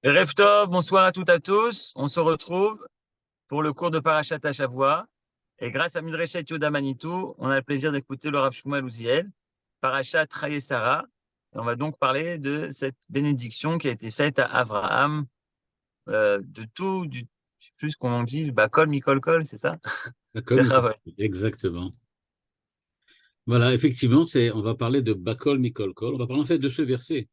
Erev Tov, bonsoir à toutes et à tous. On se retrouve pour le cours de Parashat Shavua. Et grâce à Midreshet Yoda Manitou, on a le plaisir d'écouter le Rav Shmuel Uziel, Parashat Chaye Sarah. Et on va donc parler de cette bénédiction qui a été faite à Abraham, de tout, je sais plus ce qu'on dit, Bakol, Mikol, Kol, c'est ça? Comme, exactement. Voilà, effectivement, on va parler de Bakol Mikol Kol. On va parler en fait de ce verset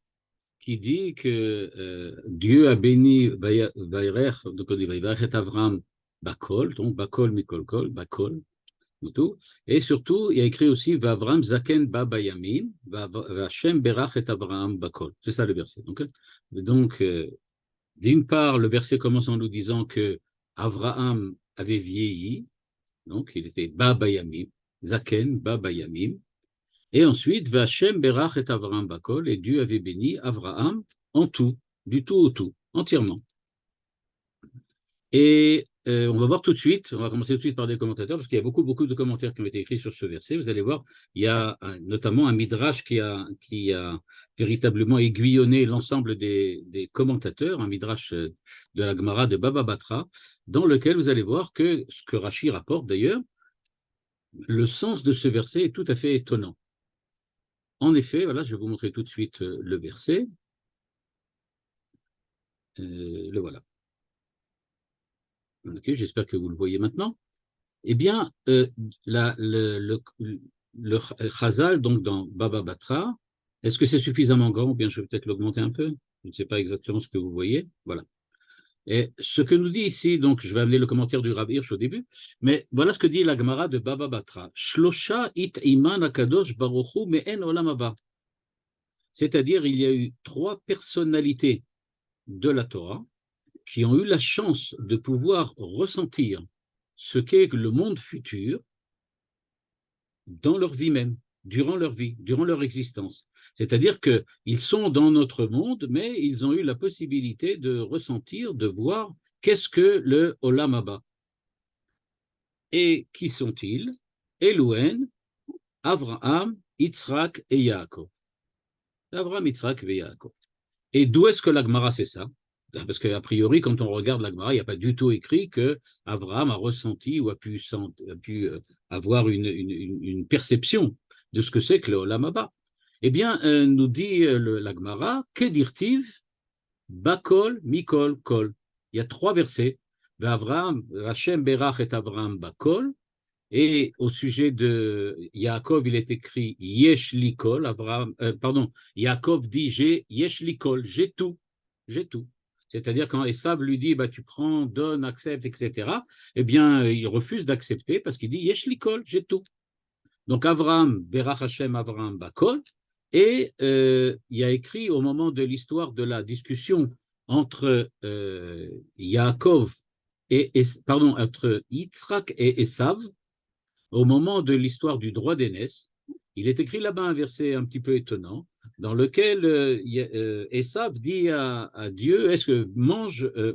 qui dit que Dieu a béni Vayrech, donc on dit Vayrech et Avram Bakol, donc Bakol Mikol Kol, Bakol, tout. Et surtout, il y a écrit aussi Vavram Zaken Ba Bayamin, Vashem Berach et Avraham Bakol. C'est ça le verset. Donc, d'une part, le verset commence en nous disant que Avraham avait vieilli, donc il était Baba Yamim, Zaken, Baba Yamim. Et ensuite, Vachem Berach et Avraham Bakol, et Dieu avait béni Avraham en tout, du tout au tout, entièrement. Et on va voir tout de suite, on va commencer tout de suite par des commentateurs, parce qu'il y a beaucoup de commentaires qui ont été écrits sur ce verset. Vous allez voir, il y a notamment un midrash qui a véritablement aiguillonné l'ensemble des commentateurs, un midrash de la Gemara de Baba Batra, dans lequel vous allez voir que, ce que Rashi rapporte d'ailleurs, le sens de ce verset est tout à fait étonnant. En effet, voilà, je vais vous montrer tout de suite le verset. Le voilà. Okay, j'espère que vous le voyez maintenant. Eh bien, le Chazal, donc dans Baba Batra, est-ce que c'est suffisamment grand ou bien je vais peut-être l'augmenter un peu? Je ne sais pas exactement ce que vous voyez. Voilà. Et ce que nous dit ici, donc je vais amener le commentaire du Rav Hirsch au début, mais voilà ce que dit la Gemara de Baba Batra. Shlosha it iman akadosh baruchu me'en olam haba. C'est-à-dire, il y a eu 3 personnalités de la Torah qui ont eu la chance de pouvoir ressentir ce qu'est le monde futur dans leur vie même, durant leur vie, durant leur existence. C'est-à-dire qu'ils sont dans notre monde, mais ils ont eu la possibilité de ressentir, de voir qu'est-ce que le Olam Haba. Et qui sont-ils? Elouen, Avraham, Yitzhak et Yaakov. Avraham, Yitzhak et Yaakov. Et d'où est-ce que la Gemara sait ça? Parce qu'a priori, quand on regarde la Gemara, il n'y a pas du tout écrit que Abraham a ressenti ou a pu avoir une perception de ce que c'est que le Olam Haba. Eh bien, nous dit la Gemara, Kedirtiv, Bakol, Mikol, Kol. Il y a 3 versets. Abraham, Hashem Berach et Abraham Bakol. Et au sujet de Yaakov, il est écrit Yesh Likol. Yaakov dit j'ai Yesh Likol, j'ai tout, j'ai tout. C'est-à-dire quand Esav lui dit bah, tu prends, donnes, acceptes, etc., eh bien, il refuse d'accepter parce qu'il dit Yesh Likol, j'ai tout. Donc Avraham, Berach Hashem Avraham Bakol, et il y a écrit au moment de l'histoire de la discussion entre Yaakov entre Yitzhak et Esav, au moment de l'histoire du droit d'aînesse, il est écrit là-bas un verset un petit peu étonnant, dans lequel Esav dit à Dieu, est-ce que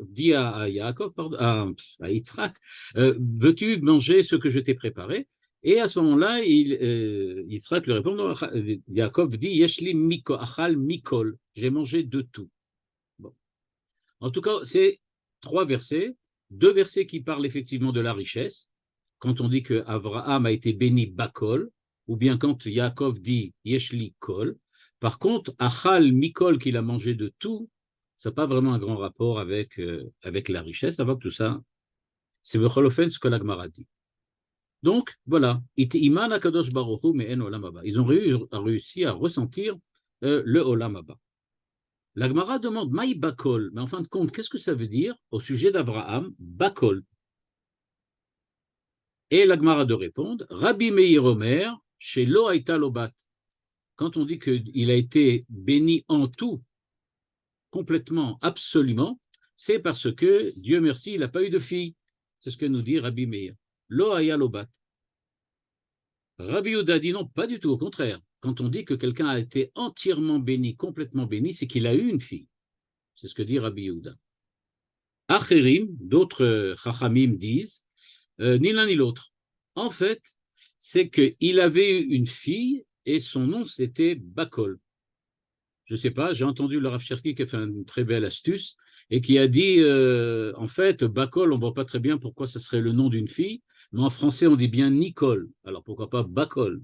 dit à Yaakov, pardon, à Yitzhak, veux-tu manger ce que je t'ai préparé? Et à ce moment-là, Yitzhak lui répond, non, Yaakov dit, Yeshli achal mikol, j'ai mangé de tout. Bon. En tout cas, c'est 3 versets, 2 versets qui parlent effectivement de la richesse, quand on dit que Avraham a été béni Bakol, ou bien quand Yaakov dit Yeshli Kol. Par contre, Achal Mikol, qu'il a mangé de tout, ça n'a pas vraiment un grand rapport avec la richesse. Ça va que tout ça, c'est Becholofen ce que la Gemara dit. Donc, voilà. Ils ont réussi à ressentir le Olam Haba. La Gemara demande Maï Bakol, mais en fin de compte, qu'est-ce que ça veut dire au sujet d'Avraham, Bakol? Et la Gemara de répondre, Rabbi Meir Omer, chez Lo Haïta Lobat. Quand on dit qu'il a été béni en tout, complètement, absolument, c'est parce que, Dieu merci, il n'a pas eu de fille. C'est ce que nous dit Rabbi Meir. Lo Haïta Lobat. Rabbi Yehuda dit non, pas du tout, au contraire. Quand on dit que quelqu'un a été entièrement béni, complètement béni, c'est qu'il a eu une fille. C'est ce que dit Rabbi Yehuda. Acherim, d'autres chachamim disent, ni l'un ni l'autre. En fait, c'est qu'il avait eu une fille et son nom c'était Bakol. Je ne sais pas, j'ai entendu le Rav Cherki qui a fait une très belle astuce. et qui a dit, en fait, Bacol, on ne voit pas très bien pourquoi ce serait le nom d'une fille, mais en français, on dit bien Nicole. Alors, pourquoi pas Bacol?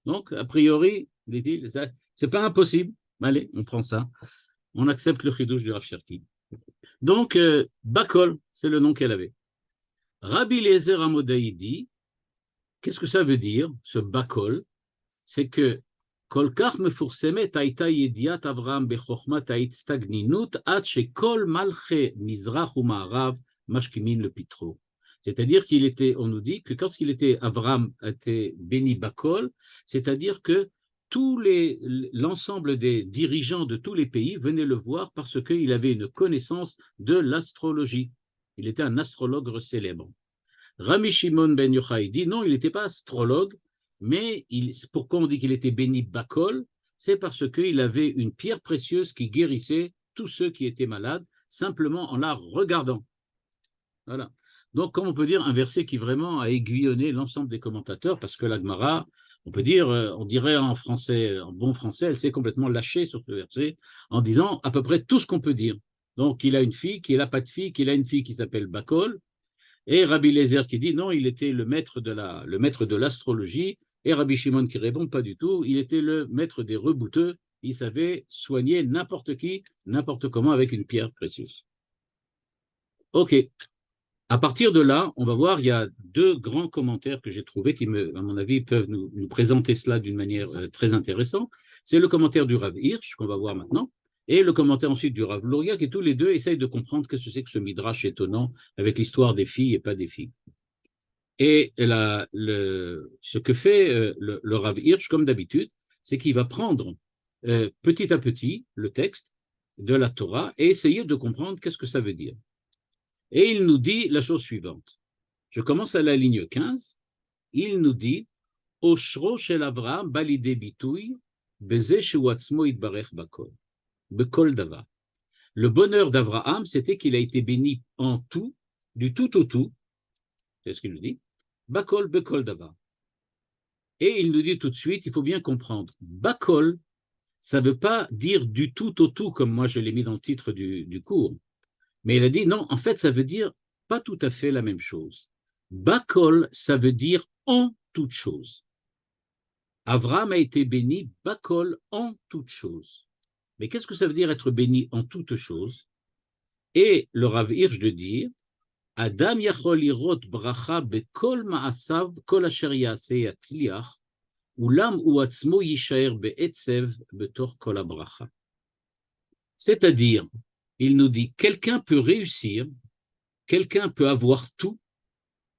Donc, a priori, dit-il, c'est pas impossible. Allez, on prend ça. On accepte le chidouche du Rav Cherki. Donc, Bacol, c'est le nom qu'elle avait. Rabbi Eliezer Amodai dit, qu'est-ce que ça veut dire, ce Bacol? C'est que כל כך מפורסמת הייתה ידיעת אברהם בחוכמת ההצטגנינות עד שכל מלכי מזרח ומערב משכימים לפתחו. C'est-à-dire qu'il était, on nous dit que quand il était, Abraham était béni Bacol, c'est-à-dire que l'ensemble des dirigeants de tous les pays venaient le voir parce qu'il avait une connaissance de l'astrologie. Il était un astrologue célèbre. Rami Shimon ben Yochai dit non, il n'était pas astrologue, mais pourquoi on dit qu'il était béni Bacol? C'est parce qu'il avait une pierre précieuse qui guérissait tous ceux qui étaient malades, simplement en la regardant. Voilà. Donc, comme on peut dire, un verset qui vraiment a aiguillonné l'ensemble des commentateurs, parce que la Gemara, on peut dire, on dirait en français, en bon français, elle s'est complètement lâchée sur ce verset, en disant à peu près tout ce qu'on peut dire. Donc, il a une fille, qu'il n'a pas de fille, qu'il a une fille qui s'appelle Bacol, et Rabbi Eliezer qui dit non, il était le maître de l'astrologie, et Rabbi Shimon qui répond pas du tout, il était le maître des rebouteux, il savait soigner n'importe qui, n'importe comment avec une pierre précieuse. Ok, à partir de là, on va voir, il y a deux grands commentaires que j'ai trouvés qui, à mon avis, peuvent nous présenter cela d'une manière très intéressante. C'est le commentaire du Rav Hirsch, qu'on va voir maintenant, et le commentaire ensuite du Rav Luria, qui tous les deux essayent de comprendre qu'est-ce que c'est que ce midrash étonnant avec l'histoire des filles et pas des filles. Et ce que fait le Rav Hirsch, comme d'habitude, c'est qu'il va prendre petit à petit le texte de la Torah et essayer de comprendre qu'est-ce que ça veut dire. Et il nous dit la chose suivante. Je commence à la ligne 15. Il nous dit Oshro shel Avraham balide bitui beze shu atzmo itbarech bakol. Bekol davar. Le bonheur d'Abraham, c'était qu'il a été béni en tout, du tout au tout. C'est ce qu'il nous dit. Bakol, bekol davar. Et il nous dit tout de suite, il faut bien comprendre. Bakol, ça ne veut pas dire du tout au tout, comme moi je l'ai mis dans le titre du cours. Mais il a dit, non, en fait, ça veut dire pas tout à fait la même chose. Bakol, ça veut dire en toute chose. Abraham a été béni, Bakol, en toute chose. Mais qu'est-ce que ça veut dire être béni en toute chose? Et le Rav Hirsch de dire, Adam yachol lirot bracha bekol ma'asav kol asher yaseh yatzliach, ulam hu atzmo yishaer be'etzev betor kol habracha. C'est-à-dire, il nous dit, quelqu'un peut réussir, quelqu'un peut avoir tout,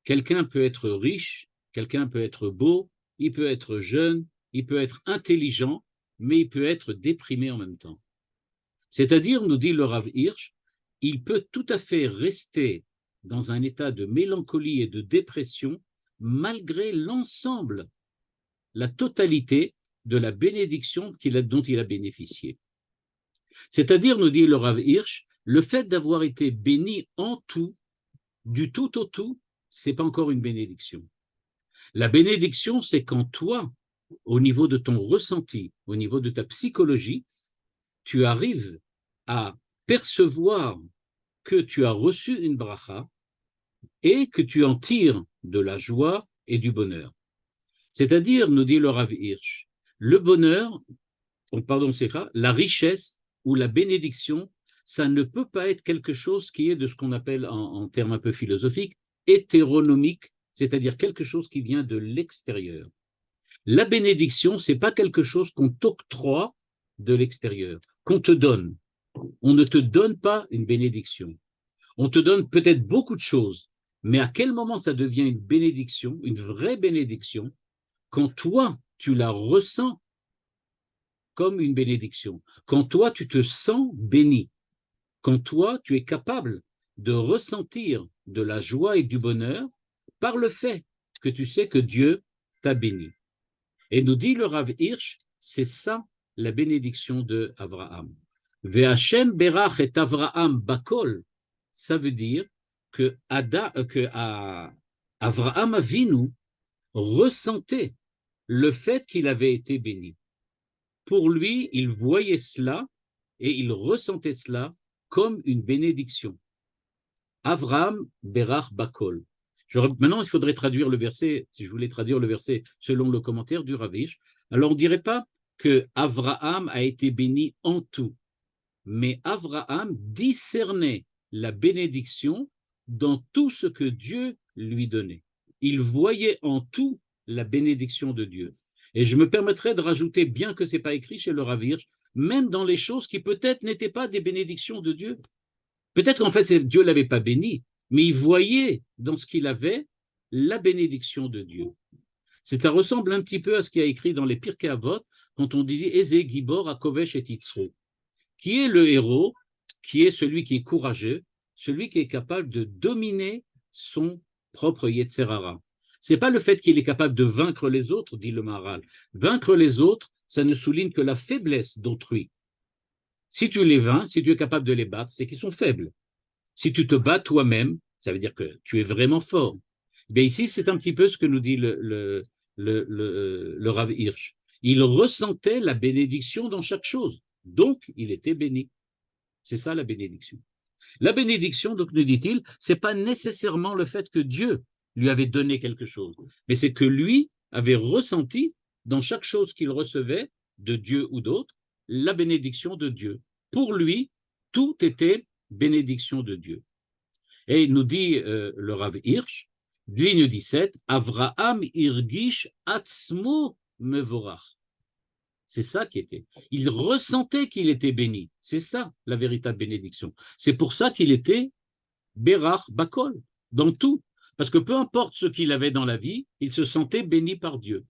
quelqu'un peut être riche, quelqu'un peut être beau, il peut être jeune, il peut être intelligent, mais il peut être déprimé en même temps. C'est-à-dire, nous dit le Rav Hirsch, il peut tout à fait rester dans un état de mélancolie et de dépression malgré l'ensemble, la totalité de la bénédiction dont il a bénéficié. C'est-à-dire, nous dit le Rav Hirsch, le fait d'avoir été béni en tout, du tout au tout, c'est pas encore une bénédiction. La bénédiction, c'est quand toi, au niveau de ton ressenti, au niveau de ta psychologie, tu arrives à percevoir que tu as reçu une bracha et que tu en tires de la joie et du bonheur. C'est-à-dire, nous dit le Rav Hirsch, le bonheur, la richesse ou la bénédiction, ça ne peut pas être quelque chose qui est de ce qu'on appelle en termes un peu philosophiques, hétéronomique, c'est-à-dire quelque chose qui vient de l'extérieur. La bénédiction, c'est pas quelque chose qu'on t'octroie de l'extérieur, qu'on te donne. On ne te donne pas une bénédiction. On te donne peut-être beaucoup de choses, mais à quel moment ça devient une bénédiction, une vraie bénédiction, quand toi, tu la ressens comme une bénédiction, quand toi, tu te sens béni, quand toi, tu es capable de ressentir de la joie et du bonheur par le fait que tu sais que Dieu t'a béni. Et nous dit le Rav Hirsch, c'est ça la bénédiction de Abraham. Ve'Hashem berach et Avraham bakol, ça veut dire que Avraham Avinu ressentait le fait qu'il avait été béni. Pour lui, il voyait cela et il ressentait cela comme une bénédiction. Avraham berach bakol. Maintenant, il faudrait traduire le verset, si je voulais traduire le verset selon le commentaire du Rav Hirsch. Alors, on ne dirait pas que Avraham a été béni en tout, mais Avraham discernait la bénédiction dans tout ce que Dieu lui donnait. Il voyait en tout la bénédiction de Dieu. Et je me permettrai de rajouter, bien que ce n'est pas écrit chez le Rav Hirsch, même dans les choses qui peut-être n'étaient pas des bénédictions de Dieu. Peut-être qu'en fait, Dieu ne l'avait pas béni, mais il voyait dans ce qu'il avait la bénédiction de Dieu. Ça ressemble un petit peu à ce qu'il y a écrit dans les Pirkei Avot, quand on dit « Eze Gibor Akovesh et Yitzro » qui est le héros, qui est celui qui est courageux, celui qui est capable de dominer son propre Yetzer Hara. Ce n'est pas le fait qu'il est capable de vaincre les autres, dit le Maharal. Vaincre les autres, ça ne souligne que la faiblesse d'autrui. Si tu les vaincs, si tu es capable de les battre, c'est qu'ils sont faibles. Si tu te bats toi-même, ça veut dire que tu es vraiment fort. Mais ici, c'est un petit peu ce que nous dit le Rav Hirsch. Il ressentait la bénédiction dans chaque chose. Donc, il était béni. C'est ça la bénédiction. La bénédiction, donc, nous dit-il, ce n'est pas nécessairement le fait que Dieu lui avait donné quelque chose, mais c'est que lui avait ressenti, dans chaque chose qu'il recevait, de Dieu ou d'autre, la bénédiction de Dieu. Pour lui, tout était bénédiction de Dieu. Et il nous dit le Rav Hirsch, ligne 17, Avraham irgish atzmo mevorach. C'est ça qui était. Il ressentait qu'il était béni. C'est ça la véritable bénédiction. C'est pour ça qu'il était berach bakol, dans tout. Parce que peu importe ce qu'il avait dans la vie, il se sentait béni par Dieu.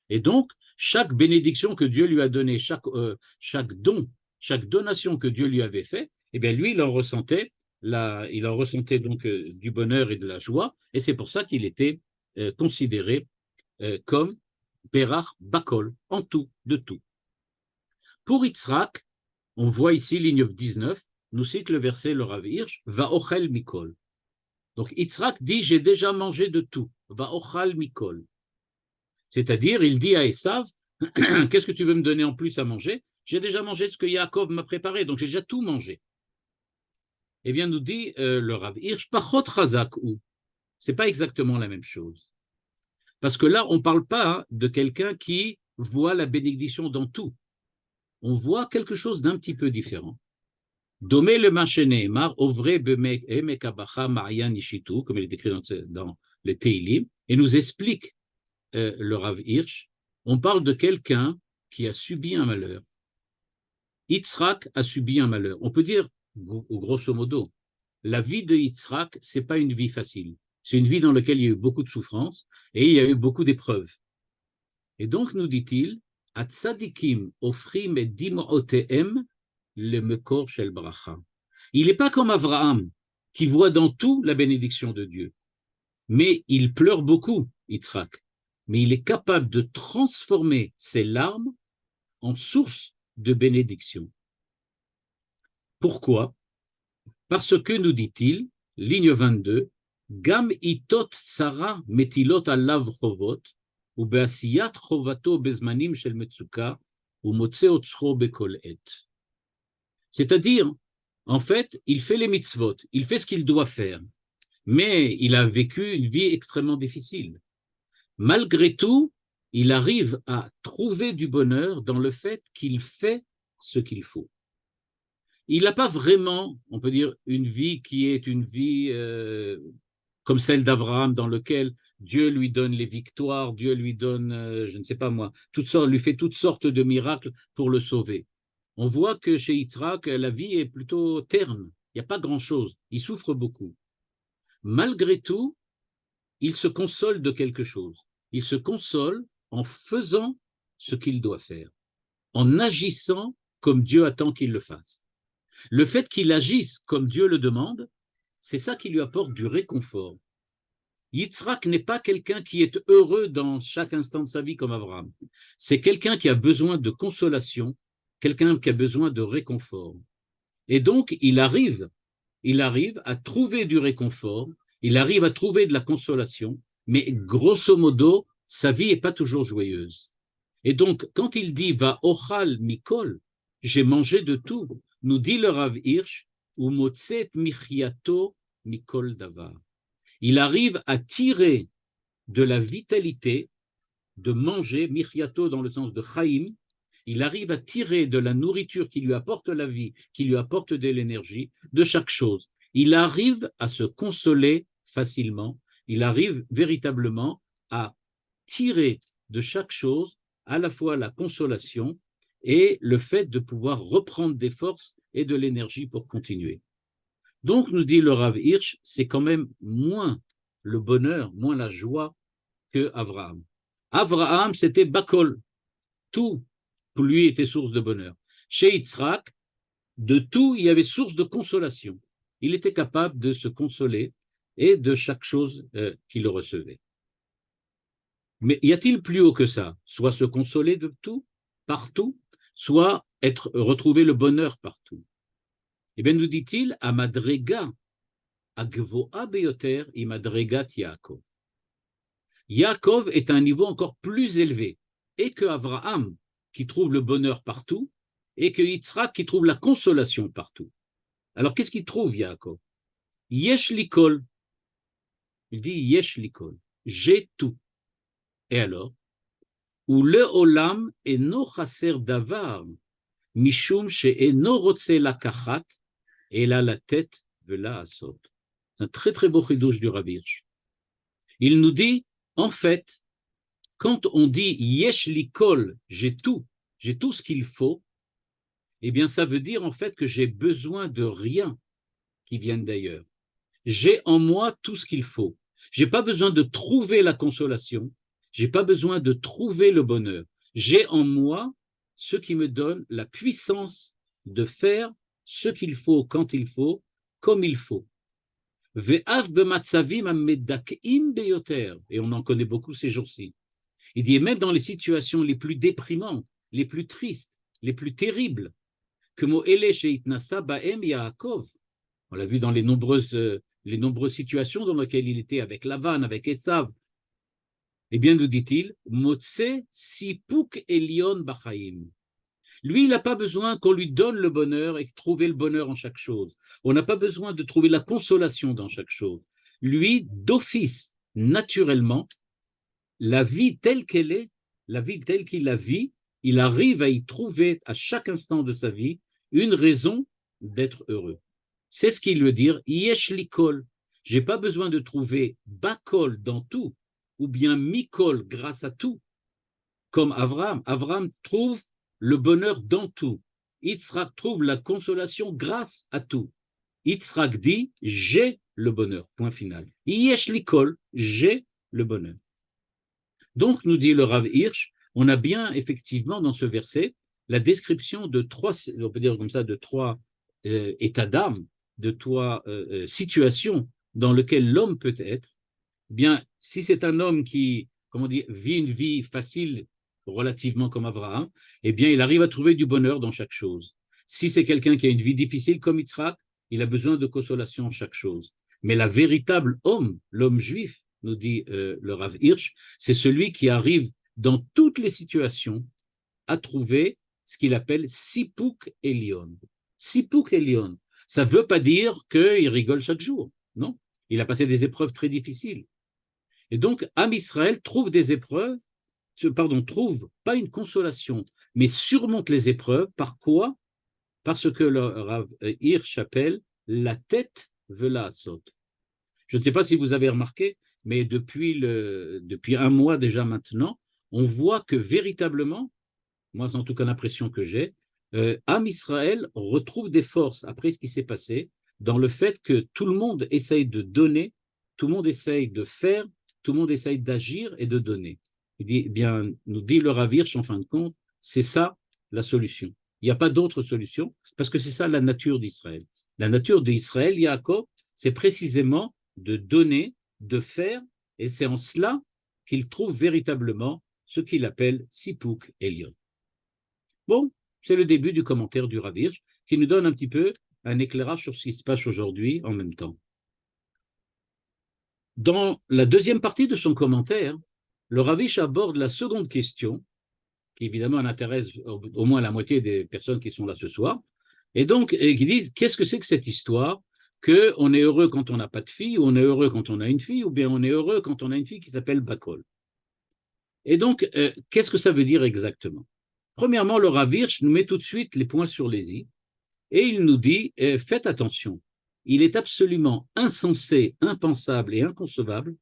Et donc, chaque bénédiction que Dieu lui a donnée, chaque don, chaque donation que Dieu lui avait fait, eh bien lui, il en ressentait donc du bonheur et de la joie, et c'est pour ça qu'il était considéré comme berach bakol, en tout, de tout. Pour Yitzhak, on voit ici, ligne 19, nous cite le verset, le Rav Hirsch, va ochel mikol. Donc Yitzhak dit, j'ai déjà mangé de tout, va ochal mikol. C'est-à-dire, il dit à Esav, qu'est-ce que tu veux me donner en plus à manger? J'ai déjà mangé ce que Yaakov m'a préparé, donc j'ai déjà tout mangé. Eh bien, nous dit le Rav Hirsch, pachot chazak ou. C'est pas exactement la même chose. Parce que là, on ne parle pas de quelqu'un qui voit la bénédiction dans tout. On voit quelque chose d'un petit peu différent. Domé le machené, mar ovre bemekabacha marian ishitu, comme il est écrit dans les Teilim, et nous explique le Rav Hirsch, on parle de quelqu'un qui a subi un malheur. Yitzhak a subi un malheur. On peut dire, grosso modo, la vie de Yitzhak, ce n'est pas une vie facile. C'est une vie dans laquelle il y a eu beaucoup de souffrances et il y a eu beaucoup d'épreuves. Et donc, nous dit-il, Atzadikim ofrim et dim'otehem le mekor shel bracha. Il n'est pas comme Avraham, qui voit dans tout la bénédiction de Dieu. Mais il pleure beaucoup, Yitzhak. Mais il est capable de transformer ses larmes en source de bénédiction. Pourquoi? Parce que, nous dit-il, ligne 22, Gam itot tsara metilot alav chovot, ou beasiyat chovato bezmanim shel metzuka, ou motze otzro bekol et. C'est-à-dire, en fait, il fait les mitzvot, il fait ce qu'il doit faire, mais il a vécu une vie extrêmement difficile. Malgré tout, il arrive à trouver du bonheur dans le fait qu'il fait ce qu'il faut. Il n'a pas vraiment, on peut dire, une vie qui est une vie comme celle d'Abraham, dans laquelle Dieu lui donne les victoires, Dieu lui donne, je ne sais pas moi, lui fait toutes sortes de miracles pour le sauver. On voit que chez Yitzhak, la vie est plutôt terne, il n'y a pas grand-chose, il souffre beaucoup. Malgré tout, il se console de quelque chose. Il se console en faisant ce qu'il doit faire, en agissant comme Dieu attend qu'il le fasse. Le fait qu'il agisse comme Dieu le demande, c'est ça qui lui apporte du réconfort. Yitzhak n'est pas quelqu'un qui est heureux dans chaque instant de sa vie comme Abraham. C'est quelqu'un qui a besoin de consolation, quelqu'un qui a besoin de réconfort. Et donc, il arrive à trouver du réconfort, il arrive à trouver de la consolation, mais grosso modo, sa vie n'est pas toujours joyeuse. Et donc, quand il dit « Va ochal mikol », j'ai mangé de tout, nous dit le Rav Hirsch, Umotset michiato mikol davar. Il arrive à tirer de la vitalité, de manger, michiato dans le sens de chaim, il arrive à tirer de la nourriture qui lui apporte la vie, qui lui apporte de l'énergie, de chaque chose. Il arrive à se consoler facilement, il arrive véritablement à tirer de chaque chose à la fois la consolation et le fait de pouvoir reprendre des forces et de l'énergie pour continuer. Donc, nous dit le Rav Hirsch, c'est quand même moins le bonheur, moins la joie que Abraham. Abraham, c'était Bakol. Tout, pour lui, était source de bonheur. Chez Yitzhak, de tout, il y avait source de consolation. Il était capable de se consoler et de chaque chose qu'il recevait. Mais y a-t-il plus haut que ça? Soit se consoler de tout, partout, soit retrouver le bonheur partout. Eh bien, nous dit-il, Amadrega, Agvoa Beyoter, Imadregat Yaakov. Yaakov est à un niveau encore plus élevé, et que Abraham, qui trouve le bonheur partout, et que Yitzhak, qui trouve la consolation partout. Alors, qu'est-ce qu'il trouve, Yaakov? Yesh likol. Il dit Yesh likol. J'ai tout. Et alors? Ou le olam eno chaser davar, mishum she'eno rotse lakachat, et là la tête vela asot. C'est un très très beau chidouche du Rav Hirsch. Il nous dit, en fait, quand on dit yesh likol, j'ai tout ce qu'il faut, eh bien ça veut dire en fait que j'ai besoin de rien qui vienne d'ailleurs. J'ai en moi tout ce qu'il faut. J'ai pas besoin de trouver la consolation, j'ai pas besoin de trouver le bonheur. J'ai en moi ce qui me donne la puissance de faire ce qu'il faut, quand il faut, comme il faut. Et on en connaît beaucoup ces jours-ci. Il dit, même dans les situations les plus déprimantes, les plus tristes, les plus terribles, que on l'a vu dans les nombreuses situations dans lesquelles il était avec Lavan, avec Esav. Eh bien, nous dit-il, Motse sipuk elion bachaim. Lui, il n'a pas besoin qu'on lui donne le bonheur et trouver le bonheur en chaque chose. On n'a pas besoin de trouver la consolation dans chaque chose. Lui, d'office, naturellement, la vie telle qu'elle est, la vie telle qu'il la vit, il arrive à y trouver à chaque instant de sa vie une raison d'être heureux. C'est ce qu'il veut dire, yesh likol. J'ai pas besoin de trouver bakol dans tout, ou bien mikol grâce à tout, comme Abraham. Abraham trouve le bonheur dans tout. Yitzhak trouve la consolation grâce à tout. Yitzhak dit, j'ai le bonheur, point final. Yesh likol, j'ai le bonheur. Donc, nous dit le Rav Hirsch, on a bien effectivement dans ce verset la description de trois, on peut dire comme ça, de trois états d'âme, de trois situations dans lesquelles l'homme peut être. Bien, si c'est un homme qui, comment dire, vit une vie facile relativement comme Abraham, eh bien, il arrive à trouver du bonheur dans chaque chose. Si c'est quelqu'un qui a une vie difficile comme Yitzhak, il a besoin de consolation en chaque chose. Mais la véritable homme, l'homme juif, nous dit le Rav Hirsch, c'est celui qui arrive dans toutes les situations à trouver ce qu'il appelle Sipuk Elion. Sipuk Elion, ça ne veut pas dire qu'il rigole chaque jour, non. Il a passé des épreuves très difficiles. Et donc, Am Israël trouve des épreuves, trouve pas une consolation, mais surmonte les épreuves. Par quoi? Parce que le Rav Hirsch appelle la tête vela asot. Je ne sais pas si vous avez remarqué, mais depuis un mois déjà maintenant, on voit que véritablement, moi c'est en tout cas l'impression que j'ai, Am Israël retrouve des forces après ce qui s'est passé, dans le fait que tout le monde essaye de donner, tout le monde essaye de faire, tout le monde essaye d'agir et de donner. Il dit, eh bien, nous dit le Rav Hirsch en fin de compte, c'est ça la solution. Il n'y a pas d'autre solution, parce que c'est ça la nature d'Israël. La nature d'Israël, Yaakov, c'est précisément de donner, de faire, et c'est en cela qu'il trouve véritablement ce qu'il appelle Sipuk Elion. Bon, c'est le début du commentaire du Rav Hirsch, qui nous donne un petit peu un éclairage sur ce qui se passe aujourd'hui en même temps. Dans la deuxième partie de son commentaire, le Rav Hirsch aborde la seconde question, qui évidemment intéresse au moins la moitié des personnes qui sont là ce soir, Et donc, ils disent, qu'est-ce que c'est que cette histoire qu'on est heureux quand on n'a pas de fille, ou on est heureux quand on a une fille, ou bien on est heureux quand on a une fille qui s'appelle Bakol. Et donc, qu'est-ce que ça veut dire exactement? Premièrement, le Rav Hirsch nous met tout de suite les points sur les i, et il nous dit, faites attention, il est absolument insensé, impensable et inconcevable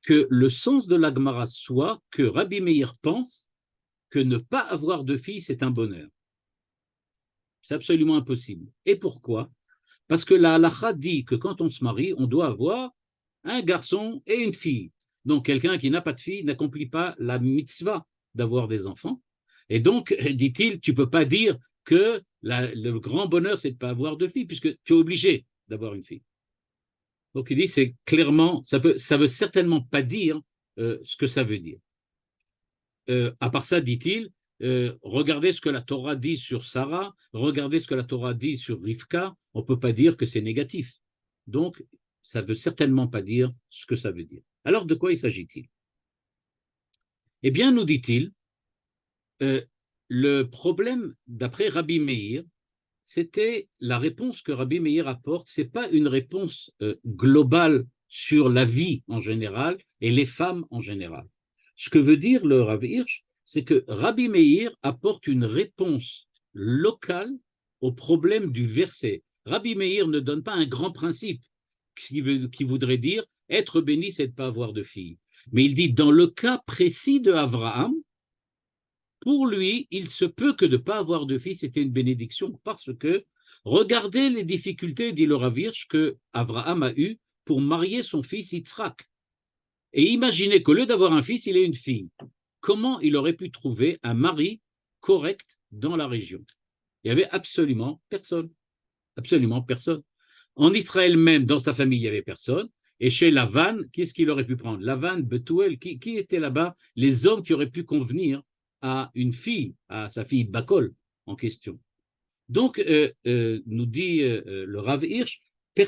que le sens de la Gemara soit que Rabbi Meir pense que ne pas avoir de fille, c'est un bonheur. C'est absolument impossible. Et pourquoi? Parce que la halakha dit que quand on se marie, on doit avoir un garçon et une fille. Donc, quelqu'un qui n'a pas de fille n'accomplit pas la mitzvah d'avoir des enfants. Et donc, dit-il, tu ne peux pas dire que le grand bonheur, c'est de ne pas avoir de fille, puisque tu es obligé d'avoir une fille. Donc, il dit, c'est clairement, ça veut certainement pas dire ce que ça veut dire. À part ça, dit-il, regardez ce que la Torah dit sur Sarah, regardez ce que la Torah dit sur Rivka, on ne peut pas dire que c'est négatif. Donc, ça ne veut certainement pas dire ce que ça veut dire. Alors, de quoi il s'agit-il? Eh bien, nous dit-il, le problème, d'après Rabbi Meir, c'était la réponse que Rabbi Meir apporte, ce n'est pas une réponse globale sur la vie en général et les femmes en général. Ce que veut dire le Rav Hirsch, c'est que Rabbi Meir apporte une réponse locale au problème du verset. Rabbi Meir ne donne pas un grand principe qui voudrait dire être béni, c'est de ne pas avoir de fille. Mais il dit, dans le cas précis de Abraham, pour lui, il se peut que de ne pas avoir de fils, c'était une bénédiction parce que, regardez les difficultés, dit le Rav Hirsch, que Abraham a eues pour marier son fils Yitzhak. Et imaginez qu'au lieu d'avoir un fils, il ait une fille. Comment il aurait pu trouver un mari correct dans la région? Il n'y avait absolument personne. Absolument personne. En Israël même, dans sa famille, il n'y avait personne. Et chez Lavan, qu'est-ce qu'il aurait pu prendre? Lavan, Bethuel, qui était là-bas? Les hommes qui auraient pu convenir à une fille, à sa fille Bakol en question. Donc, nous dit le Rav Hirsch,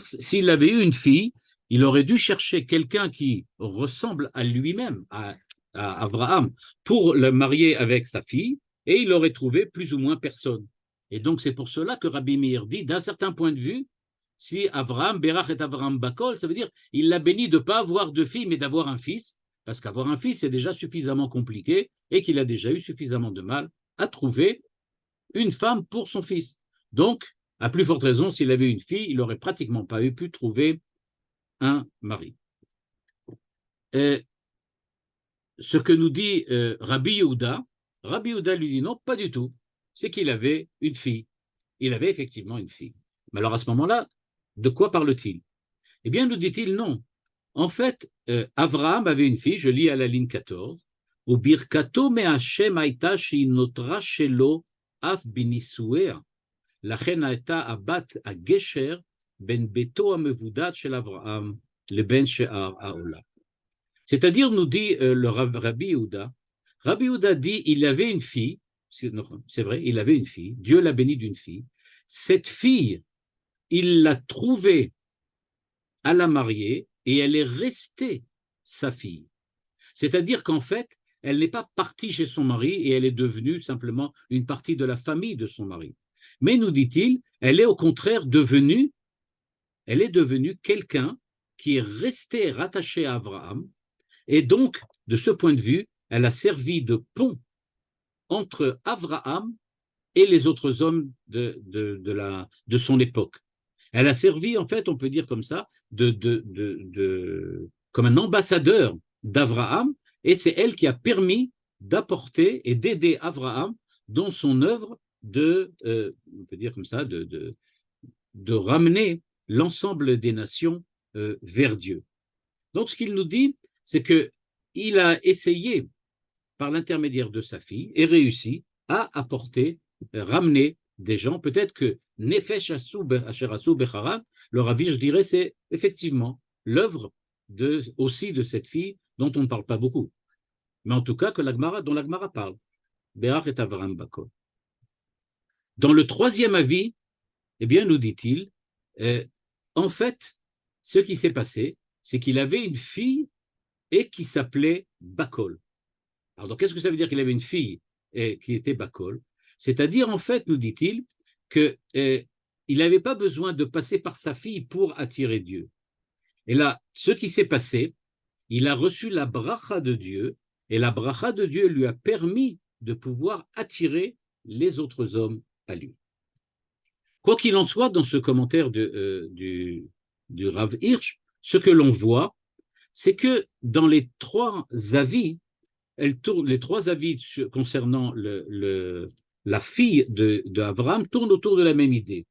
s'il avait eu une fille, il aurait dû chercher quelqu'un qui ressemble à lui-même, à Abraham, pour le marier avec sa fille, et il aurait trouvé plus ou moins personne. Et donc, c'est pour cela que Rabbi Meir dit, d'un certain point de vue, si Abraham, Berach et Abraham Bakol, ça veut dire il l'a béni de ne pas avoir de fille, mais d'avoir un fils, parce qu'avoir un fils, c'est déjà suffisamment compliqué et qu'il a déjà eu suffisamment de mal à trouver une femme pour son fils. Donc, à plus forte raison, s'il avait une fille, il n'aurait pratiquement pas pu trouver un mari. Ce que nous dit Rabbi Yehuda lui dit non, pas du tout. C'est qu'il avait une fille. Il avait effectivement une fille. Mais alors à ce moment-là, de quoi parle-t-il? Eh bien, nous dit-il non. En fait, Abraham avait une fille, je lis à la ligne 14, ou birkato me'ashem haïta she'inotra shelo af binisuea, lachen haïta abat agesher ben beto amevudat shel Abraham le ben she'ar haola. C'est-à-dire, nous dit le Rabbi Yehuda, Rabbi Yehuda dit, il avait une fille, c'est vrai, il avait une fille, Dieu l'a béni d'une fille. Cette fille, il l'a trouvée à la marier et elle est restée sa fille. C'est-à-dire qu'en fait, elle n'est pas partie chez son mari et elle est devenue simplement une partie de la famille de son mari. Mais, nous dit-il, elle est au contraire devenue quelqu'un qui est resté rattaché à Abraham et donc, de ce point de vue, elle a servi de pont entre Abraham et les autres hommes de son époque. Elle a servi, en fait, on peut dire comme ça, comme un ambassadeur d'Abraham, et c'est elle qui a permis d'apporter et d'aider Abraham dans son œuvre on peut dire comme ça, de ramener l'ensemble des nations vers Dieu. Donc, ce qu'il nous dit, c'est qu'il a essayé, par l'intermédiaire de sa fille, et réussi à ramener des gens. Peut-être que Nefesh Asherasu Becharan, le Rav Hirsch dirait, c'est effectivement l'œuvre aussi de cette fille dont on ne parle pas beaucoup. Mais en tout cas, dont la Gemara parle. Berach et Avraham Bakol. Dans le troisième avis, eh bien, nous dit-il, en fait, ce qui s'est passé, c'est qu'il avait une fille et qui s'appelait Bakol. Alors, donc, qu'est-ce que ça veut dire qu'il avait une fille qui était Bakol? C'est-à-dire, en fait, nous dit-il, que il n'avait pas besoin de passer par sa fille pour attirer Dieu. Et là, ce qui s'est passé, il a reçu la bracha de Dieu, et la bracha de Dieu lui a permis de pouvoir attirer les autres hommes à lui. Quoi qu'il en soit, dans ce commentaire du Rav Hirsch, ce que l'on voit, c'est que dans les trois avis, les trois avis concernant la fille d'Abraham tournent autour de la même idée.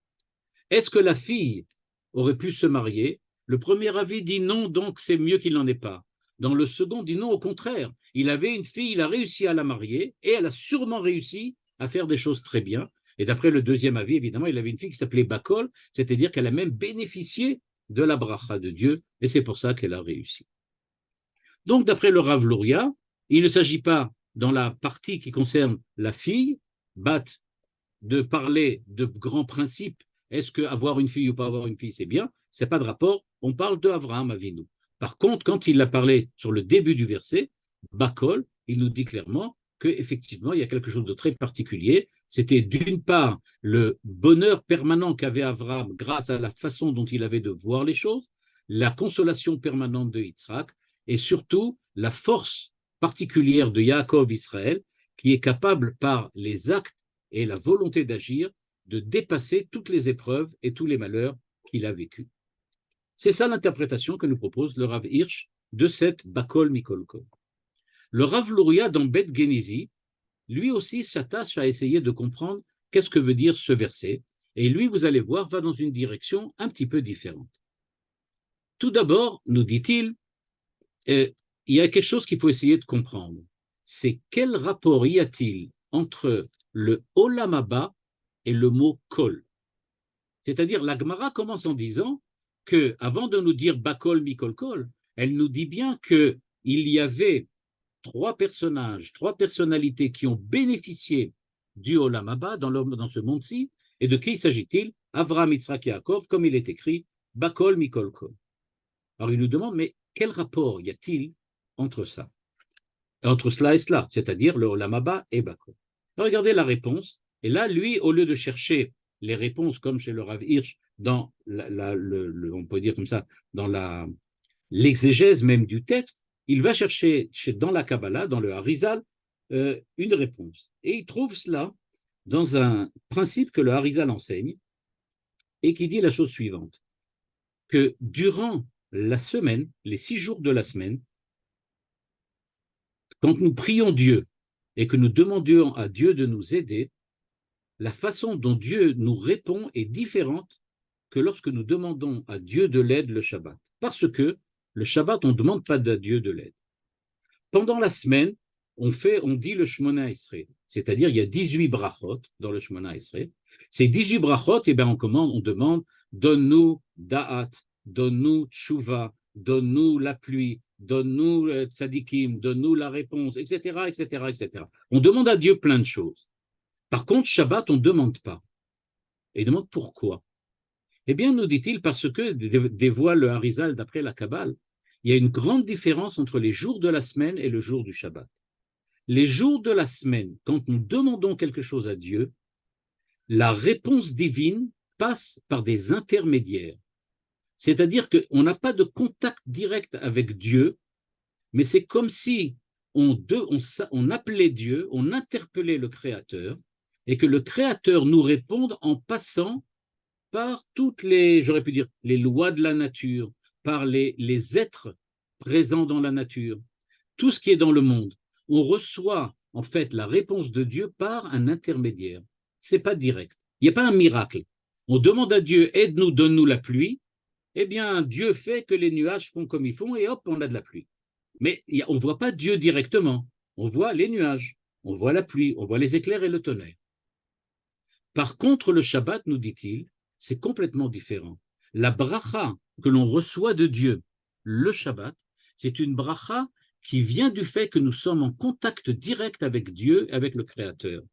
Est-ce que la fille aurait pu se marier? Le premier avis dit non, donc c'est mieux qu'il n'en ait pas. Dans le second, dit non, au contraire. Il avait une fille, il a réussi à la marier, et elle a sûrement réussi à faire des choses très bien. Et d'après le deuxième avis, évidemment, il avait une fille qui s'appelait Bakol, c'est-à-dire qu'elle a même bénéficié de la bracha de Dieu, et c'est pour ça qu'elle a réussi. Donc, d'après le Rav Luria, il ne s'agit pas, dans la partie qui concerne la fille, de parler de grands principes. Est-ce qu'avoir une fille ou pas avoir une fille, c'est bien? Ce n'est pas de rapport. On parle de Avraham Avinu. Par contre, quand il a parlé sur le début du verset, Bakol, il nous dit clairement qu'effectivement, il y a quelque chose de très particulier. C'était d'une part le bonheur permanent qu'avait Avraham grâce à la façon dont il avait de voir les choses, la consolation permanente de Yitzhak, et surtout la force particulière de Yaakov Israël, qui est capable par les actes et la volonté d'agir de dépasser toutes les épreuves et tous les malheurs qu'il a vécus. C'est ça l'interprétation que nous propose le Rav Hirsch de cette Bakol Mikol Kol. Le Rav Luria dans Bet Genizi, lui aussi s'attache à essayer de comprendre qu'est-ce que veut dire ce verset, et lui, vous allez voir, va dans une direction un petit peu différente. Tout d'abord, nous dit-il, il y a quelque chose qu'il faut essayer de comprendre. C'est quel rapport y a-t-il entre le Olam Haba et le mot Kol? C'est-à-dire, la Gemara commence en disant que, avant de nous dire Bakol Mikol Kol, elle nous dit bien qu'il y avait trois personnages, trois personnalités qui ont bénéficié du Olam Haba dans ce monde-ci. Et de qui s'agit-il? Avraham, Yitzhak et Yaakov, comme il est écrit, Bakol Mikol Kol. Alors il nous demande, mais quel rapport y a-t-il entre ça, entre cela et cela, c'est-à-dire le Olam Haba et Bakol? Regardez la réponse. Et là, lui, au lieu de chercher les réponses, comme chez le Rav Hirsch, dans on peut dire comme ça, dans l'exégèse même du texte, il va chercher dans la Kabbalah, dans le Harizal, une réponse. Et il trouve cela dans un principe que le Harizal enseigne et qui dit la chose suivante, que durant la semaine, les 6 jours de la semaine, quand nous prions Dieu et que nous demandions à Dieu de nous aider, la façon dont Dieu nous répond est différente que lorsque nous demandons à Dieu de l'aide le Shabbat. Parce que le Shabbat, on ne demande pas à Dieu de l'aide. Pendant la semaine, on dit le Shmona Esrei, c'est-à-dire il y a 18 brachot dans le Shmona Esrei. Ces 18 brachot, on demande, donne-nous da'at, donne-nous tshuva, donne-nous la pluie, donne-nous tzadikim, donne-nous la réponse, etc., etc., etc. On demande à Dieu plein de choses. Par contre, Shabbat, on ne demande pas. Et il demande pourquoi. Eh bien, nous dit-il, parce que, dévoile le Harizal d'après la Kabbale, il y a une grande différence entre les jours de la semaine et le jour du Shabbat. Les jours de la semaine, quand nous demandons quelque chose à Dieu, la réponse divine passe par des intermédiaires. C'est-à-dire qu'on n'a pas de contact direct avec Dieu, mais c'est comme si on appelait Dieu, on interpellait le Créateur, et que le Créateur nous réponde en passant par toutes les, j'aurais pu dire, les lois de la nature, par les êtres présents dans la nature, tout ce qui est dans le monde. On reçoit en fait la réponse de Dieu par un intermédiaire. Ce n'est pas direct. Il n'y a pas un miracle. On demande à Dieu, aide-nous, donne-nous la pluie. Eh bien, Dieu fait que les nuages font comme ils font et hop, on a de la pluie. Mais on ne voit pas Dieu directement. On voit les nuages, on voit la pluie, on voit les éclairs et le tonnerre. Par contre, le Shabbat, nous dit-il, c'est complètement différent. La bracha que l'on reçoit de Dieu, le Shabbat, c'est une bracha qui vient du fait que nous sommes en contact direct avec Dieu, avec le Créateur.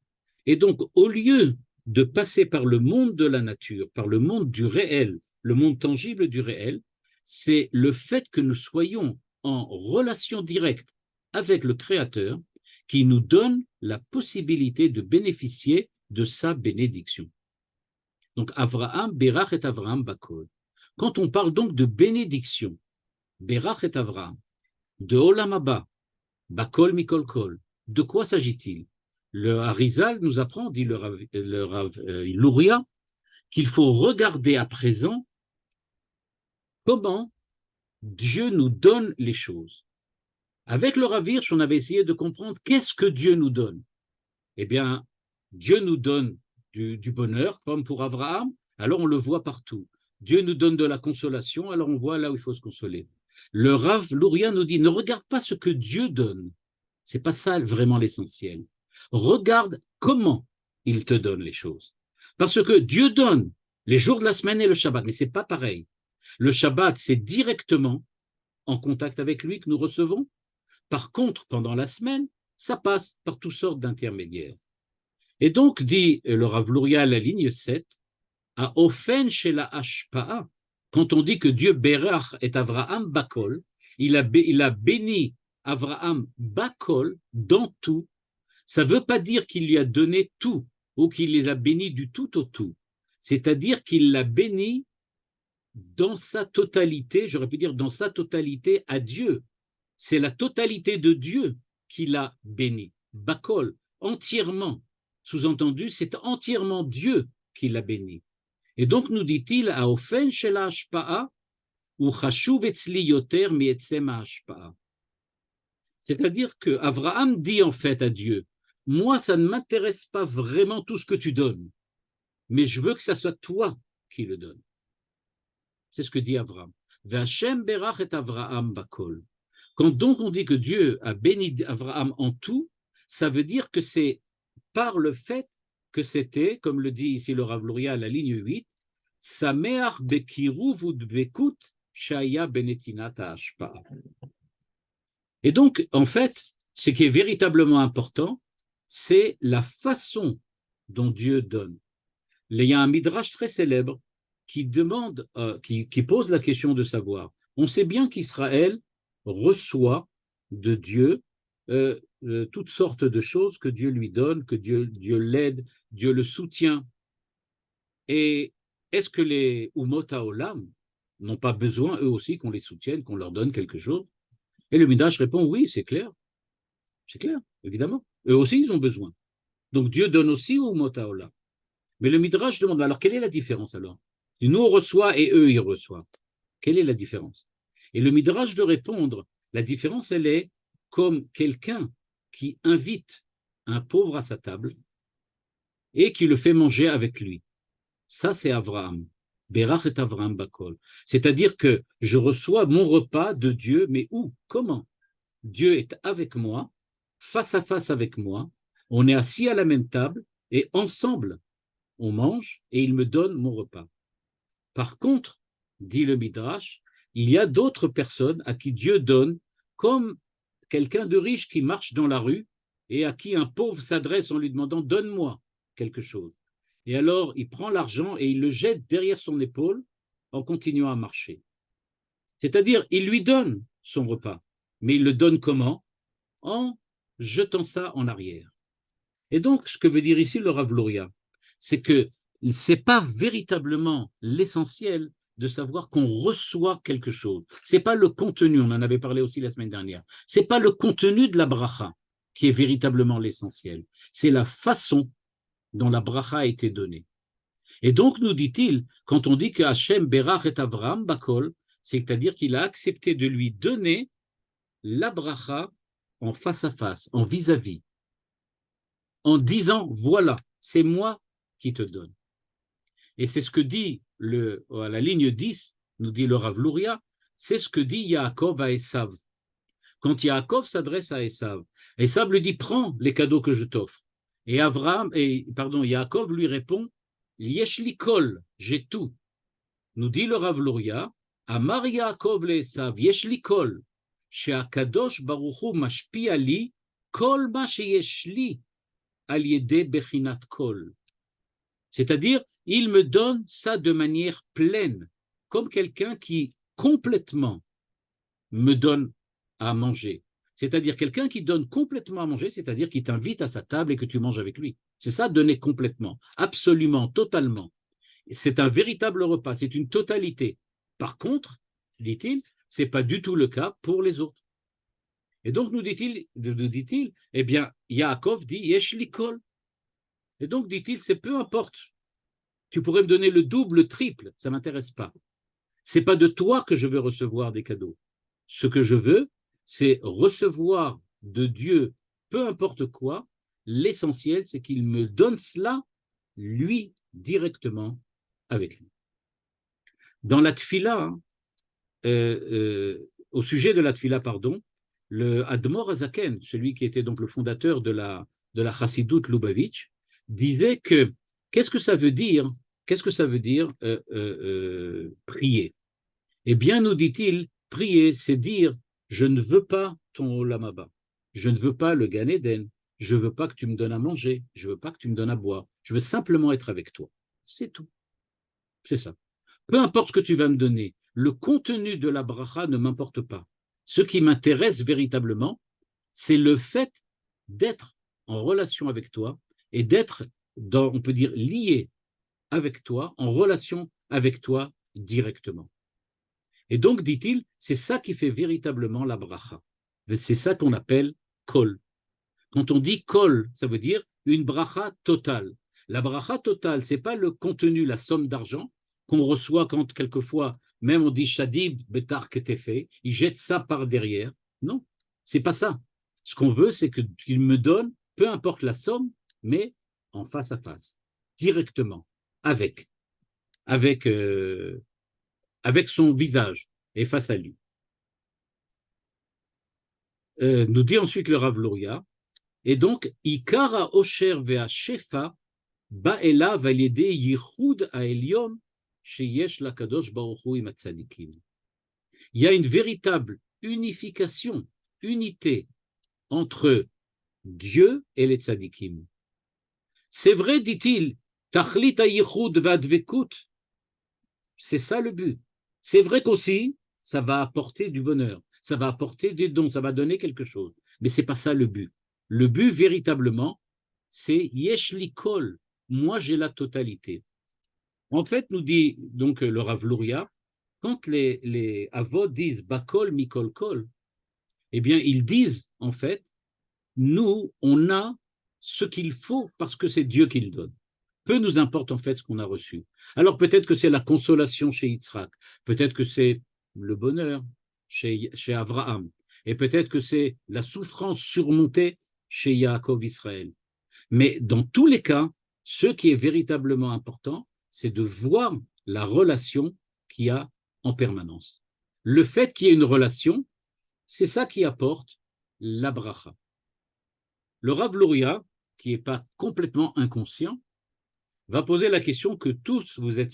Et donc, au lieu de passer par le monde de la nature, par le monde du réel, le monde tangible du réel, c'est le fait que nous soyons en relation directe avec le Créateur qui nous donne la possibilité de bénéficier de sa bénédiction. Donc, Avraham, Berach et Avraham Bakol. Quand on parle donc de bénédiction, Berach et Avraham, de Olam Haba, Bakol Mikol Kol, de quoi s'agit-il? Le Harizal nous apprend, dit le Rav Luria, qu'il faut regarder à présent comment Dieu nous donne les choses. Avec le Rav Hirsch, on avait essayé de comprendre qu'est-ce que Dieu nous donne. Eh bien, Dieu nous donne du bonheur, comme pour Abraham, alors on le voit partout. Dieu nous donne de la consolation, alors on voit là où il faut se consoler. Le Rav Luria nous dit, ne regarde pas ce que Dieu donne. C'est pas ça vraiment l'essentiel. Regarde comment il te donne les choses. Parce que Dieu donne les jours de la semaine et le Shabbat, mais c'est pas pareil. Le Shabbat, c'est directement en contact avec lui que nous recevons. Par contre, pendant la semaine, ça passe par toutes sortes d'intermédiaires. Et donc, dit le Rav Luria à la ligne 7, à Ofen chez la Hashpa'a, quand on dit que Dieu Berach et Avraham Bakol, il a béni Avraham Bakol dans tout, ça ne veut pas dire qu'il lui a donné tout ou qu'il les a bénis du tout au tout. C'est-à-dire qu'il l'a béni dans sa totalité, j'aurais pu dire dans sa totalité à Dieu. C'est la totalité de Dieu qui l'a béni. Bakol, entièrement. Sous-entendu, c'est entièrement Dieu qui l'a béni. Et donc, nous dit-il, à Ofen shel hashpa'a, ou chashuv etzli yoter mi etzem hashpa'a. C'est-à-dire que Abraham dit en fait à Dieu, moi, ça ne m'intéresse pas vraiment tout ce que tu donnes, mais je veux que ça soit toi qui le donnes. C'est ce que dit Abraham. V'Hashem berach et Avraham bakol. Quand donc on dit que Dieu a béni Abraham en tout, ça veut dire que c'est par le fait que c'était, comme le dit ici le Rav Luria à la ligne 8, Sameach bekiruv udvekut shaya benetinat hashpa'a. Et donc, en fait, ce qui est véritablement important, c'est la façon dont Dieu donne. Il y a un midrash très célèbre qui demande, qui pose la question de savoir. On sait bien qu'Israël reçoit de Dieu toutes sortes de choses que Dieu lui donne, que Dieu l'aide, Dieu le soutient. Et est-ce que les Umot HaOlam n'ont pas besoin, eux aussi, qu'on les soutienne, qu'on leur donne quelque chose? Et le Midrash répond, oui, c'est clair, évidemment. Eux aussi, ils ont besoin. Donc Dieu donne aussi aux Umot HaOlam. Mais le Midrash demande, alors quelle est la différence alors? Nous, on reçoit et eux, ils reçoivent. Quelle est la différence? Et le Midrash de répondre, la différence, elle est comme quelqu'un qui invite un pauvre à sa table et qui le fait manger avec lui. Ça, c'est Avraham. Berach et Avraham Bakol. C'est-à-dire que je reçois mon repas de Dieu, mais où? Comment? Dieu est avec moi, face à face avec moi, on est assis à la même table et ensemble, on mange et il me donne mon repas. Par contre, dit le Midrash, il y a d'autres personnes à qui Dieu donne, comme quelqu'un de riche qui marche dans la rue et à qui un pauvre s'adresse en lui demandant « donne-moi quelque chose ». Et alors, il prend l'argent et il le jette derrière son épaule en continuant à marcher. C'est-à-dire, il lui donne son repas, mais il le donne comment? En jetant ça en arrière. Et donc, ce que veut dire ici le Rav Luria, c'est que ce n'est pas véritablement l'essentiel de savoir qu'on reçoit quelque chose. Ce n'est pas le contenu, on en avait parlé aussi la semaine dernière, ce n'est pas le contenu de la bracha qui est véritablement l'essentiel, c'est la façon dont la bracha a été donnée. Et donc, nous dit-il, quand on dit que Hachem berach et Avraham bakol, c'est-à-dire qu'il a accepté de lui donner la bracha en face à face, en vis-à-vis, en disant, voilà, c'est moi qui te donne. Et c'est ce que dit à la ligne 10, nous dit le Rav Luria, c'est ce que dit Yaakov à Esav. Quand Yaakov s'adresse à Esav, Esav lui dit, prends les cadeaux que je t'offre. Et Yaakov lui répond, Yesh li kol, j'ai tout. Nous dit le Rav Luria, Amar Yaakov le Esav, Yesh li kol, she'akadosh baruch hu mashpi'a li, kol ma sheyesh li, al yedeh bechinat kol. C'est-à-dire, il me donne ça de manière pleine, comme quelqu'un qui complètement me donne à manger. C'est-à-dire quelqu'un qui donne complètement à manger, c'est-à-dire qui t'invite à sa table et que tu manges avec lui. C'est ça, donner complètement, absolument, totalement. C'est un véritable repas, c'est une totalité. Par contre, dit-il, ce n'est pas du tout le cas pour les autres. Et donc, nous dit-il, eh bien, Yaakov dit, Yesh likol. Et donc, dit-il, c'est peu importe. Tu pourrais me donner le double, le triple, ça ne m'intéresse pas. Ce n'est pas de toi que je veux recevoir des cadeaux. Ce que je veux, c'est recevoir de Dieu, peu importe quoi. L'essentiel, c'est qu'il me donne cela, lui, directement, avec lui. Dans la tfila, au sujet de la tfila, pardon, le Admor Azaken, celui qui était donc le fondateur de la Chassidoute Lubavitch, disait que qu'est-ce que ça veut dire prier? Eh bien, nous dit-il, prier, c'est dire je ne veux pas ton Olam Haba, je ne veux pas le Gan Eden, je ne veux pas que tu me donnes à manger, je ne veux pas que tu me donnes à boire, je veux simplement être avec toi. C'est tout. C'est ça. Peu importe ce que tu vas me donner, le contenu de la bracha ne m'importe pas. Ce qui m'intéresse véritablement, c'est le fait d'être en relation avec toi et d'être, on peut dire, lié avec toi, en relation avec toi directement. Et donc, dit-il, c'est ça qui fait véritablement la bracha. C'est ça qu'on appelle kol. Quand on dit kol, ça veut dire une bracha totale. La bracha totale, ce n'est pas le contenu, la somme d'argent qu'on reçoit quand quelquefois, même on dit shadib betar ketefé, il jette ça par derrière. Non, c'est pas ça. Ce qu'on veut, c'est qu'il me donne, peu importe la somme, mais en face à face, directement, avec son visage et face à lui. Nous dit ensuite le Rav Luria, et donc, Ikara Osher vea Shefa ba'ela valide yichud ha'elyon sheyesh lakadosh baruch hu im hatzadikim. Il y a une véritable unification, unité entre Dieu et les tzadikim. C'est vrai, dit-il, tachlit ha'yichud va'advekut, c'est ça le but. C'est vrai qu'aussi, ça va apporter du bonheur, ça va apporter des dons, ça va donner quelque chose. Mais ce n'est pas ça le but. Le but, véritablement, c'est Yesh likol, moi j'ai la totalité. En fait, nous dit donc le Rav Luria, quand les avot disent Bakol mikol kol, eh bien, ils disent, en fait, nous, on a ce qu'il faut parce que c'est Dieu qui le donne. Peu nous importe en fait ce qu'on a reçu. Alors peut-être que c'est la consolation chez Yitzhak, peut-être que c'est le bonheur chez Abraham, et peut-être que c'est la souffrance surmontée chez Yaakov Israël. Mais dans tous les cas, ce qui est véritablement important, c'est de voir la relation qu'il y a en permanence. Le fait qu'il y ait une relation, c'est ça qui apporte la bracha. Le Rav Luria, qui n'est pas complètement inconscient, va poser la question que tous et toutes, vous êtes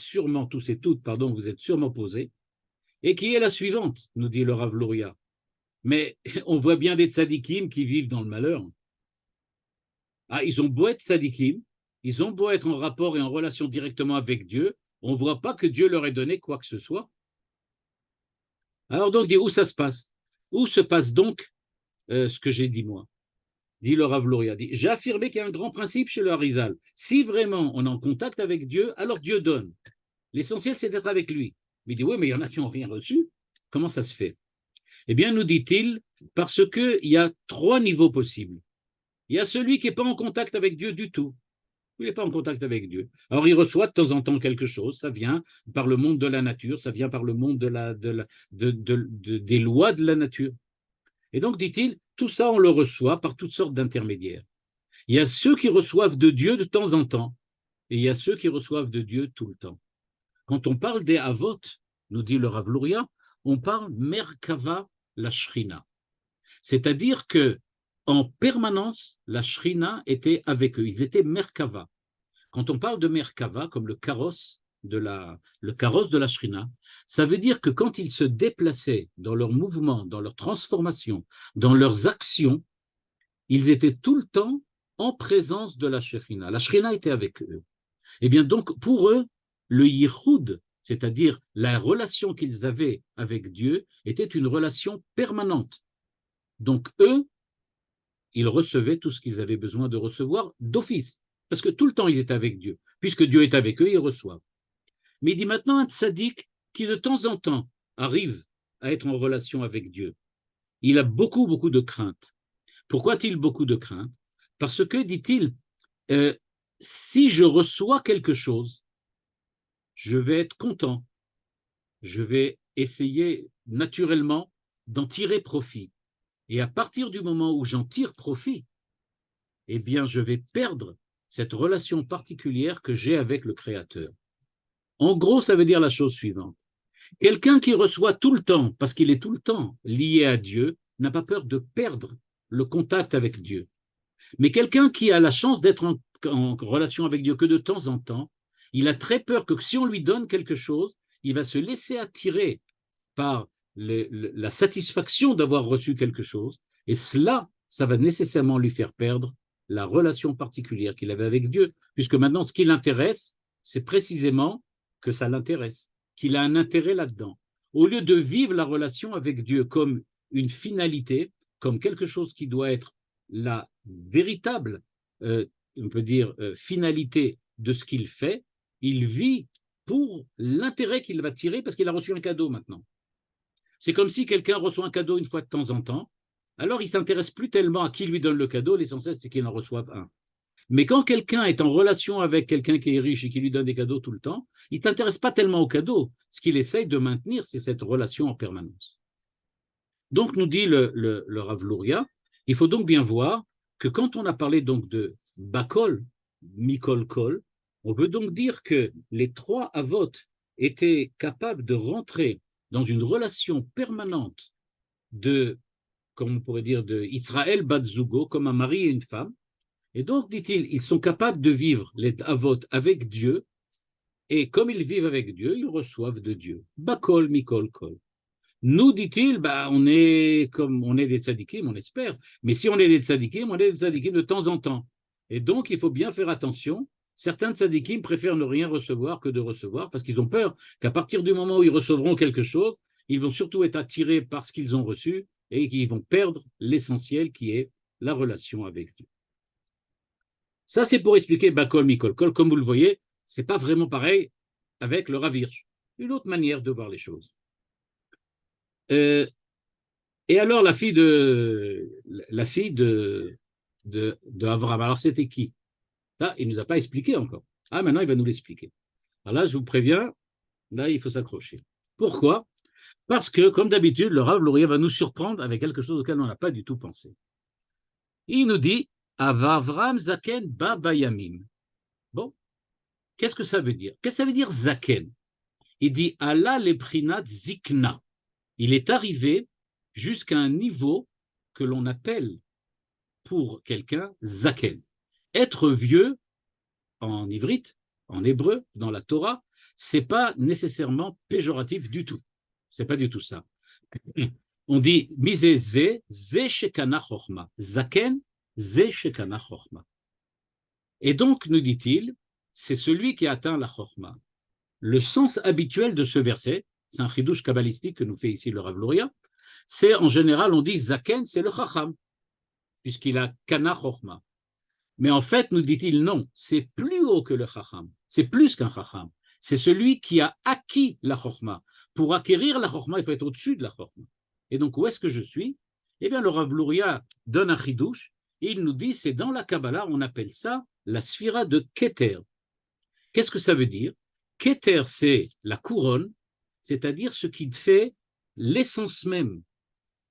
sûrement posée, et qui est la suivante, nous dit le Rav Luria. Mais on voit bien des tzadikim qui vivent dans le malheur. Ah, ils ont beau être tzadikim, ils ont beau être en rapport et en relation directement avec Dieu, on ne voit pas que Dieu leur ait donné quoi que ce soit. Alors donc, où ça se passe? Où se passe donc ce que j'ai dit moi? Dit le Rav Luria, j'ai affirmé qu'il y a un grand principe chez le Harizal. Si vraiment on est en contact avec Dieu, alors Dieu donne. L'essentiel, c'est d'être avec lui. Mais il dit, oui, mais il y en a qui n'ont rien reçu. Comment ça se fait? Eh bien, nous dit-il, parce qu'il y a 3 niveaux possibles. Il y a celui qui n'est pas en contact avec Dieu du tout. Il n'est pas en contact avec Dieu. Alors, il reçoit de temps en temps quelque chose. Ça vient par le monde de la nature, ça vient par le monde des lois de la nature. Et donc, dit-il, tout ça, on le reçoit par toutes sortes d'intermédiaires. Il y a ceux qui reçoivent de Dieu de temps en temps, et il y a ceux qui reçoivent de Dieu tout le temps. Quand on parle des Avot, nous dit le Rav Luria, on parle Merkava la Shrina. C'est-à-dire que en permanence, la Shrina était avec eux. Ils étaient Merkava. Quand on parle de Merkava, comme le carrosse de la Shrina, ça veut dire que quand ils se déplaçaient dans leurs mouvements, dans leurs transformations, dans leurs actions, ils étaient tout le temps en présence de la Shrina. La Shrina était avec eux. Et bien donc, pour eux, le yichud, c'est-à-dire la relation qu'ils avaient avec Dieu, était une relation permanente. Donc eux, ils recevaient tout ce qu'ils avaient besoin de recevoir d'office, parce que tout le temps ils étaient avec Dieu. Puisque Dieu est avec eux, ils reçoivent. Mais il dit maintenant un tzaddik qui de temps en temps arrive à être en relation avec Dieu. Il a beaucoup, beaucoup de crainte. Pourquoi a-t-il beaucoup de crainte? Parce que, dit-il, si je reçois quelque chose, je vais être content. Je vais essayer naturellement d'en tirer profit. Et à partir du moment où j'en tire profit, eh bien, je vais perdre cette relation particulière que j'ai avec le Créateur. En gros, ça veut dire la chose suivante. Quelqu'un qui reçoit tout le temps, parce qu'il est tout le temps lié à Dieu, n'a pas peur de perdre le contact avec Dieu. Mais quelqu'un qui a la chance d'être en relation avec Dieu que de temps en temps, il a très peur que si on lui donne quelque chose, il va se laisser attirer par la satisfaction d'avoir reçu quelque chose, et cela, ça va nécessairement lui faire perdre la relation particulière qu'il avait avec Dieu, puisque maintenant, ce qui l'intéresse, c'est précisément que ça l'intéresse, qu'il a un intérêt là-dedans. Au lieu de vivre la relation avec Dieu comme une finalité, comme quelque chose qui doit être la véritable, on peut dire, finalité de ce qu'il fait, il vit pour l'intérêt qu'il va tirer parce qu'il a reçu un cadeau maintenant. C'est comme si quelqu'un reçoit un cadeau une fois de temps en temps, alors il ne s'intéresse plus tellement à qui lui donne le cadeau, l'essentiel c'est qu'il en reçoive un. Mais quand quelqu'un est en relation avec quelqu'un qui est riche et qui lui donne des cadeaux tout le temps, il ne s'intéresse pas tellement au cadeau. Ce qu'il essaye de maintenir, c'est cette relation en permanence. Donc, nous dit le Rav Luria, il faut donc bien voir que quand on a parlé donc de Bakol, Mikol Kol, on veut donc dire que les trois avot étaient capables de rentrer dans une relation permanente de, comme on pourrait dire, de Israël Batzugo, comme un mari et une femme. Et donc, dit-il, ils sont capables de vivre les avot avec Dieu, et comme ils vivent avec Dieu, ils reçoivent de Dieu. Bakol, Mikol Kol. Nous, dit-il, on est comme on est des tzadikim, on espère. Mais si on est des tzadikim, on est des tzadikim de temps en temps. Et donc, il faut bien faire attention. Certains tzadikim préfèrent ne rien recevoir que de recevoir parce qu'ils ont peur qu'à partir du moment où ils recevront quelque chose, ils vont surtout être attirés par ce qu'ils ont reçu et qu'ils vont perdre l'essentiel qui est la relation avec Dieu. Ça, c'est pour expliquer Bakol, Mikol, Kol. Comme vous le voyez, ce n'est pas vraiment pareil avec le Rav Hirsch. Une autre manière de voir les choses. Et alors la fille de Abraham, alors c'était qui? Ça, il ne nous a pas expliqué encore. Ah, maintenant il va nous l'expliquer. Alors là, je vous préviens, là il faut s'accrocher. Pourquoi? Parce que, comme d'habitude, le Rav Luria va nous surprendre avec quelque chose auquel on n'a pas du tout pensé. Il nous dit Avavram Zaken Ba Bayamim. Bon, qu'est-ce que ça veut dire? Qu'est-ce que ça veut dire Zaken? Il dit Allah leprinat Zikna. Il est arrivé jusqu'à un niveau que l'on appelle pour quelqu'un zaken. Être vieux en ivrite, en hébreu, dans la Torah, c'est pas nécessairement péjoratif du tout. C'est pas du tout ça. On dit mise ze shekana chorma. Zaken, ze shekana chorma. Et donc, nous dit-il, c'est celui qui atteint la chorma. Le sens habituel de ce verset, c'est un chidouche kabbalistique que nous fait ici le Rav Luria, c'est en général, on dit Zaken, c'est le Chacham, puisqu'il a Kana Chochma. Mais en fait, nous dit-il non, c'est plus haut que le Chacham, c'est plus qu'un Chacham, c'est celui qui a acquis la Chochma. Pour acquérir la Chochma, il faut être au-dessus de la Chochma. Et donc, où est-ce que je suis? Eh bien, le Rav Luria donne un chidouche, et il nous dit, c'est dans la Kabbalah, on appelle ça la sphira de Keter. Qu'est-ce que ça veut dire? Keter, c'est la couronne, c'est-à-dire ce qui fait l'essence même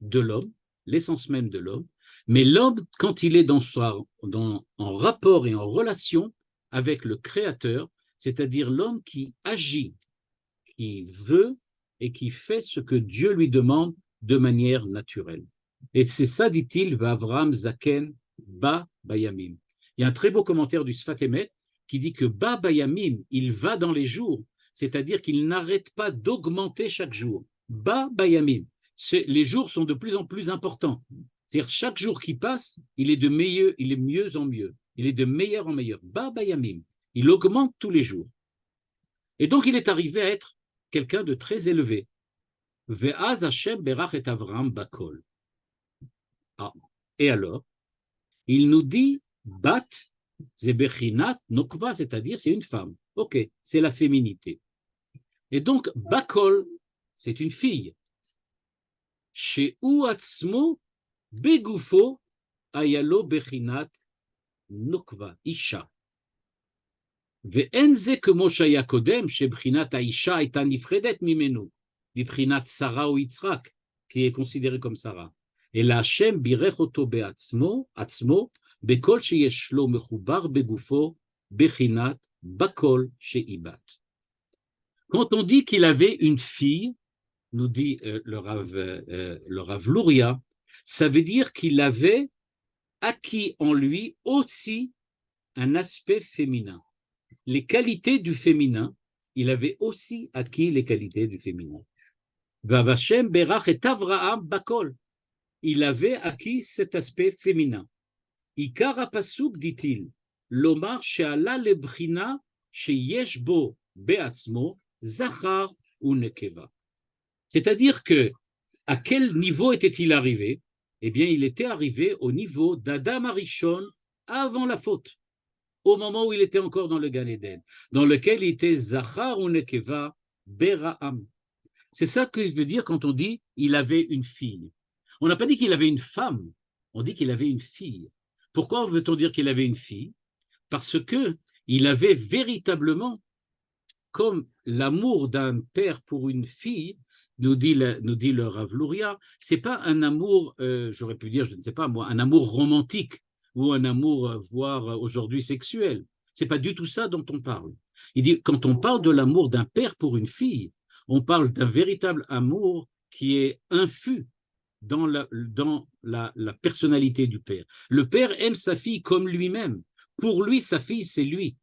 de l'homme, l'essence même de l'homme, mais l'homme, quand il est en rapport et en relation avec le Créateur, c'est-à-dire l'homme qui agit, qui veut et qui fait ce que Dieu lui demande de manière naturelle. Et c'est ça, dit-il, Vavram Zaken Ba Bayamim. Il y a un très beau commentaire du Sfat Emet qui dit que Ba Bayamim, il va dans les jours, c'est-à-dire qu'il n'arrête pas d'augmenter chaque jour. Ba Bayamim. Les jours sont de plus en plus importants. C'est-à-dire chaque jour qui passe, il est mieux en mieux. Il est de meilleur en meilleur. Ba Bayamim. Il augmente tous les jours. Et donc il est arrivé à être quelqu'un de très élevé. Ve'az Hashem berach et Avram bakol. Ah. Et alors, il nous dit Bat Zebechinat Nokva, c'est-à-dire c'est une femme. Ok, c'est la féminité. Et donc, Bakol, c'est une fille. Chez Uatzmo, Begufo, Ayalo Bechinat, Nukva, Isha. ואין זה כמו שהיה קודם, שבחינת האישה הייתה נפרדת ממנו, מבחינת שרה או יצחק, כי היא considérée comme שרה. אלא השם בירך אותו עצמו, בכל שיש לו מחובר בגופו, בחינת בכל שאיבד. Quand on dit qu'il avait une fille, nous dit le Rav Luria, ça veut dire qu'il avait acquis en lui aussi un aspect féminin. Les qualités du féminin, il avait aussi acquis les qualités du féminin. Vavashem berach et Avraham bakol. Il avait acquis cet aspect féminin. Ikar apasuk, dit-il, lomar she'ala lebchina sheyesh bo be'atzmo zachar ou nekeva. C'est-à-dire que, à quel niveau était-il arrivé? Eh bien, il était arrivé au niveau d'Adam Arishon avant la faute, au moment où il était encore dans le Gan Eden, dans lequel il était Zachar ou Nekeva Bera'am. C'est ça que je veux dire quand on dit il avait une fille. On n'a pas dit qu'il avait une femme, on dit qu'il avait une fille. Pourquoi veut-on dire qu'il avait une fille? Parce que il avait véritablement, comme l'amour d'un père pour une fille, nous dit le Rav Luria, c'est pas un amour, j'aurais pu dire, je ne sais pas moi, un amour romantique, ou un amour, voire aujourd'hui sexuel. C'est pas du tout ça dont on parle. Il dit, quand on parle de l'amour d'un père pour une fille, on parle d'un véritable amour qui est infus dans la personnalité du père. Le père aime sa fille comme lui-même. Pour lui, sa fille, c'est lui.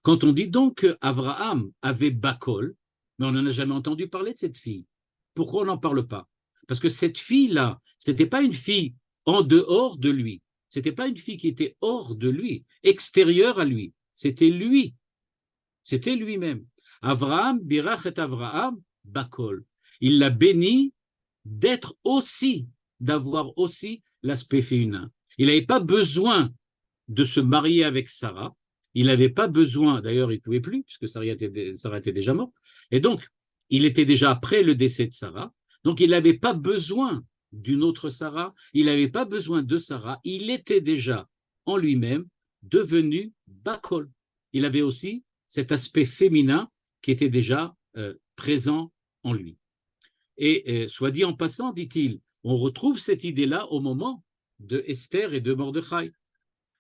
Quand on dit donc qu'Abraham avait Bakol, mais on n'en a jamais entendu parler de cette fille. Pourquoi on n'en parle pas? Parce que cette fille-là, ce n'était pas une fille en dehors de lui. Ce n'était pas une fille qui était hors de lui, extérieure à lui. C'était lui. C'était lui-même. Avraham, birach et Avraham, bakol. Il l'a béni d'être aussi, d'avoir aussi l'aspect féminin. Il n'avait pas besoin de se marier avec Sarah. Il n'avait pas besoin, d'ailleurs, il ne pouvait plus, puisque Sarah était déjà morte. Et donc, il était déjà après le décès de Sarah. Donc, il n'avait pas besoin d'une autre Sarah, il n'avait pas besoin de Sarah, il était déjà en lui-même devenu Bakol. Il avait aussi cet aspect féminin qui était déjà présent en lui. Et soit dit en passant, dit-il, on retrouve cette idée-là au moment de Esther et de Mordechai.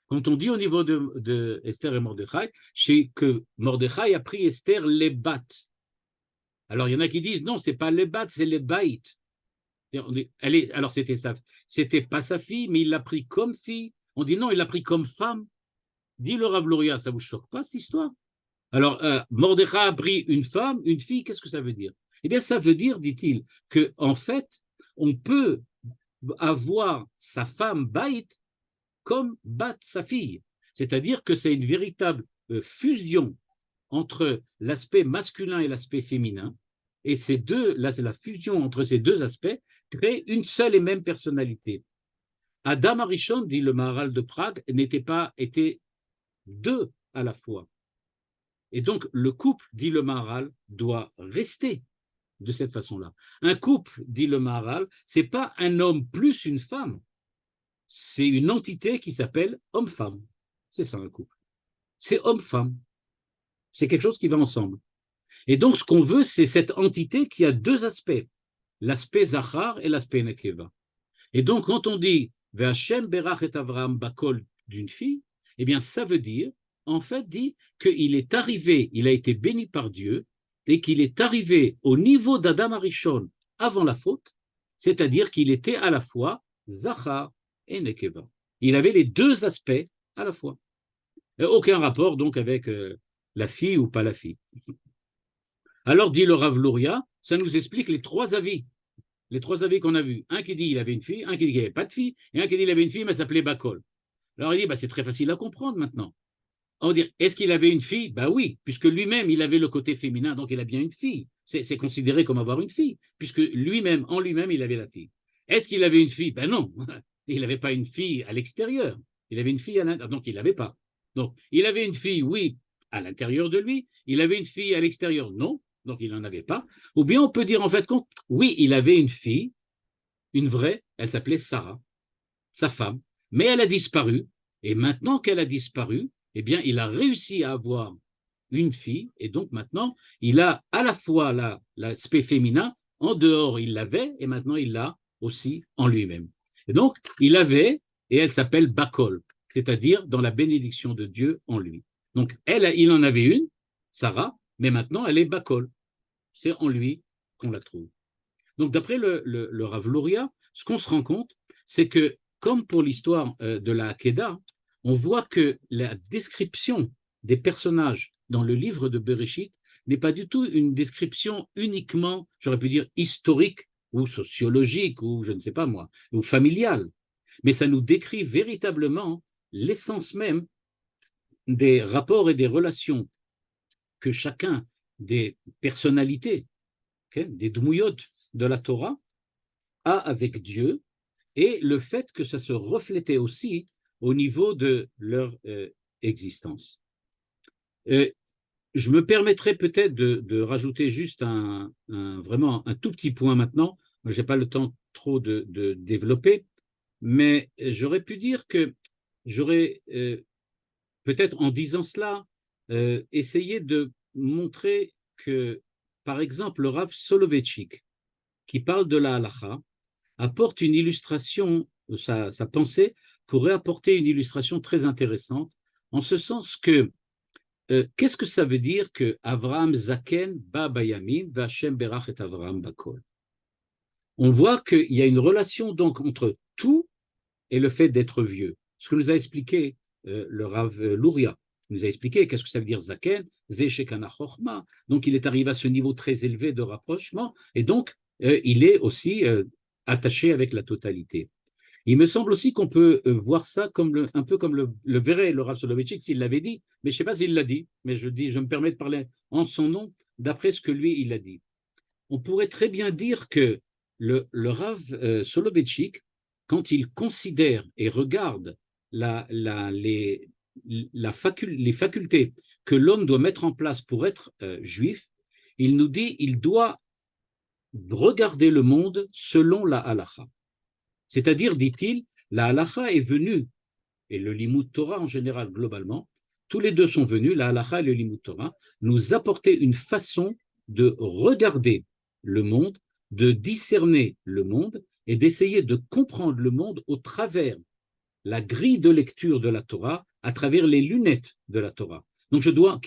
Quand on dit au niveau de Esther et Mordechai, c'est que Mordechai a pris Esther les bat. Alors il y en a qui disent, non, c'est pas les bat, c'est les baït. Alors c'était pas sa fille, mais il l'a pris comme fille. On dit non, il l'a pris comme femme. Dit le Rav Luria, ça vous choque pas cette histoire? Alors Mordechai a pris une femme, une fille, qu'est-ce que ça veut dire? Eh bien ça veut dire, dit-il, que en fait on peut avoir sa femme baït comme bat sa fille, c'est-à-dire que c'est une véritable fusion entre l'aspect masculin et l'aspect féminin, et ces deux, là c'est la fusion entre ces deux aspects, crée une seule et même personnalité. Adam Arishon, dit le Maharal de Prague, était deux à la fois. Et donc le couple, dit le Maharal, doit rester de cette façon-là. Un couple, dit le Maharal, c'est pas un homme plus une femme, c'est une entité qui s'appelle homme-femme. C'est ça un couple. C'est homme-femme. C'est quelque chose qui va ensemble. Et donc ce qu'on veut, c'est cette entité qui a deux aspects, l'aspect Zachar et l'aspect Nekeva. Et donc quand on dit Ve'Hashem berach et Avraham bakol d'une fille, eh bien ça veut dire, en fait, dit qu'il est arrivé, il a été béni par Dieu, et qu'il est arrivé au niveau d'Adam Arishon avant la faute, c'est-à-dire qu'il était à la fois Zachar et Nekeva. Il avait les deux aspects à la fois. Aucun rapport donc avec la fille ou pas la fille. Alors dit le Rav Luria, ça nous explique les trois avis qu'on a vus. Un qui dit il avait une fille, un qui dit qu'il n'avait pas de fille, et un qui dit il avait une fille mais elle s'appelait Bakol. Alors il dit c'est très facile à comprendre maintenant. On va dire, est-ce qu'il avait une fille? Oui, puisque lui-même, il avait le côté féminin, donc il a bien une fille. C'est considéré comme avoir une fille, puisque lui-même, en lui-même, il avait la fille. Est-ce qu'il avait une fille? Non, il n'avait pas une fille à l'extérieur. Il avait une fille à l'intérieur, donc il n'avait pas. Donc, il avait une fille, oui, à l'intérieur de lui. Il avait une fille à l'extérieur, non. donc il n'en avait pas. Ou bien on peut dire en fait, oui, il avait une fille, une vraie, elle s'appelait Sarah, sa femme, mais elle a disparu. Et maintenant qu'elle a disparu, eh bien, il a réussi à avoir une fille, et donc maintenant, il a à la fois l'aspect féminin, en dehors, il l'avait, et maintenant, il l'a aussi en lui-même. Et donc, il avait, et elle s'appelle Bakol, c'est-à-dire dans la bénédiction de Dieu en lui. Donc, il en avait une, Sarah, mais maintenant, elle est Bakol. C'est en lui qu'on la trouve. Donc, d'après le Rav Luria, ce qu'on se rend compte, c'est que, comme pour l'histoire de la Hakeda, on voit que la description des personnages dans le livre de Bereshit n'est pas du tout une description uniquement, j'aurais pu dire, historique ou sociologique ou je ne sais pas moi, ou familiale, mais ça nous décrit véritablement l'essence même des rapports et des relations que chacun des personnalités, des dmouyot de la Torah, a avec Dieu, et le fait que ça se reflétait aussi au niveau de leur existence. Je me permettrai peut-être de rajouter juste vraiment un tout petit point maintenant. Je n'ai pas le temps trop de développer, mais j'aurais pu dire que j'aurais peut-être en disant cela essayé de montrer que, par exemple, le Rav Soloveitchik, qui parle de la halacha, apporte une illustration, sa pensée pourrait apporter une illustration très intéressante, en ce sens que qu'est-ce que ça veut dire que Avraham Zaken ba bayamim v'Hashem berach et Avraham bakol? On voit qu'il y a une relation donc entre tout et le fait d'être vieux. Ce que nous a expliqué le Rav Luria, il nous a expliqué qu'est-ce que ça veut dire Zaken, Ze Shekana Chochma. Donc il est arrivé à ce niveau très élevé de rapprochement et donc il est aussi attaché avec la totalité. Il me semble aussi qu'on peut voir ça comme un peu comme le verrait le Rav Soloveitchik s'il l'avait dit, mais je ne sais pas s'il l'a dit, mais je me permets de parler en son nom d'après ce que lui, il a dit. On pourrait très bien dire que le Rav Soloveitchik, quand il considère et regarde les facultés que l'homme doit mettre en place pour être juif, il nous dit qu'il doit regarder le monde selon la halacha. C'est-à-dire, dit-il, la halacha est venue, et le Limud Torah en général, globalement, tous les deux sont venus, la halacha et le Limud Torah, nous apporter une façon de regarder le monde, de discerner le monde et d'essayer de comprendre le monde au travers la grille de lecture de la Torah, à travers les lunettes de la Torah. Donc je dois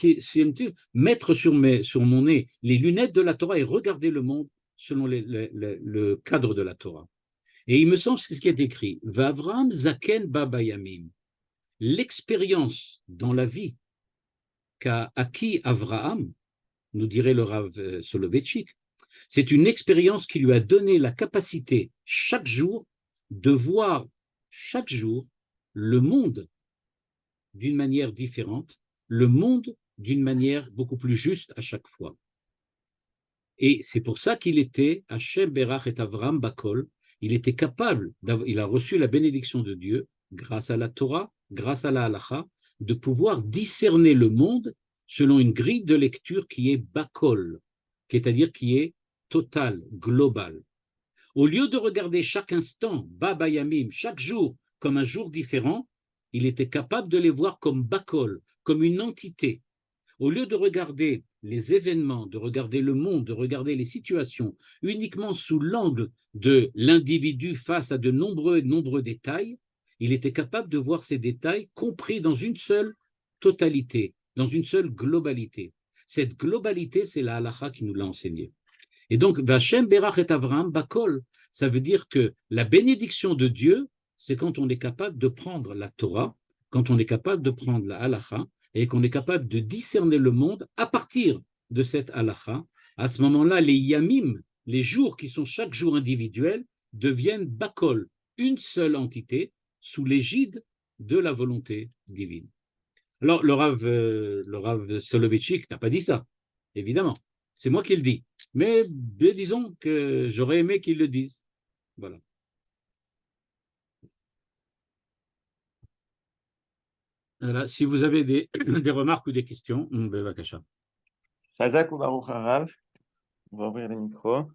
mettre sur mon nez les lunettes de la Torah et regarder le monde selon le cadre de la Torah. Et il me semble que c'est ce qui est écrit. Vavram Zaken Babayamim. L'expérience dans la vie qu'a acquis Avraham, nous dirait le Rav Soloveitchik, c'est une expérience qui lui a donné la capacité chaque jour de voir chaque jour le monde d'une manière différente, le monde d'une manière beaucoup plus juste à chaque fois. Et c'est pour ça qu'il était Hashem Berach et Avram Bakol. Il était capable, il a reçu la bénédiction de Dieu grâce à la Torah, grâce à la halacha, de pouvoir discerner le monde selon une grille de lecture qui est bakol, c'est-à-dire qui est totale, globale. Au lieu de regarder chaque instant, Baba Yamim, chaque jour, comme un jour différent, il était capable de les voir comme bakol, comme une entité. Au lieu de regarder les événements, de regarder le monde, de regarder les situations uniquement sous l'angle de l'individu face à de nombreux détails, il était capable de voir ces détails compris dans une seule totalité, dans une seule globalité. Cette globalité, c'est la halacha qui nous l'a enseigné. Et donc, Vachem Berach et Avraham Bakol, ça veut dire que la bénédiction de Dieu, c'est quand on est capable de prendre la Torah, quand on est capable de prendre la halacha, et qu'on est capable de discerner le monde à partir de cette halacha. À ce moment-là, les yamim, les jours qui sont chaque jour individuels, deviennent bakol, une seule entité, sous l'égide de la volonté divine. Alors, le Rav Soloveitchik n'a pas dit ça, évidemment. C'est moi qui le dis. Mais disons que j'aurais aimé qu'il le dise. Voilà. Voilà. Si vous avez des remarques ou des questions, Chazak ou Baruch Harav. On va ouvrir les micros.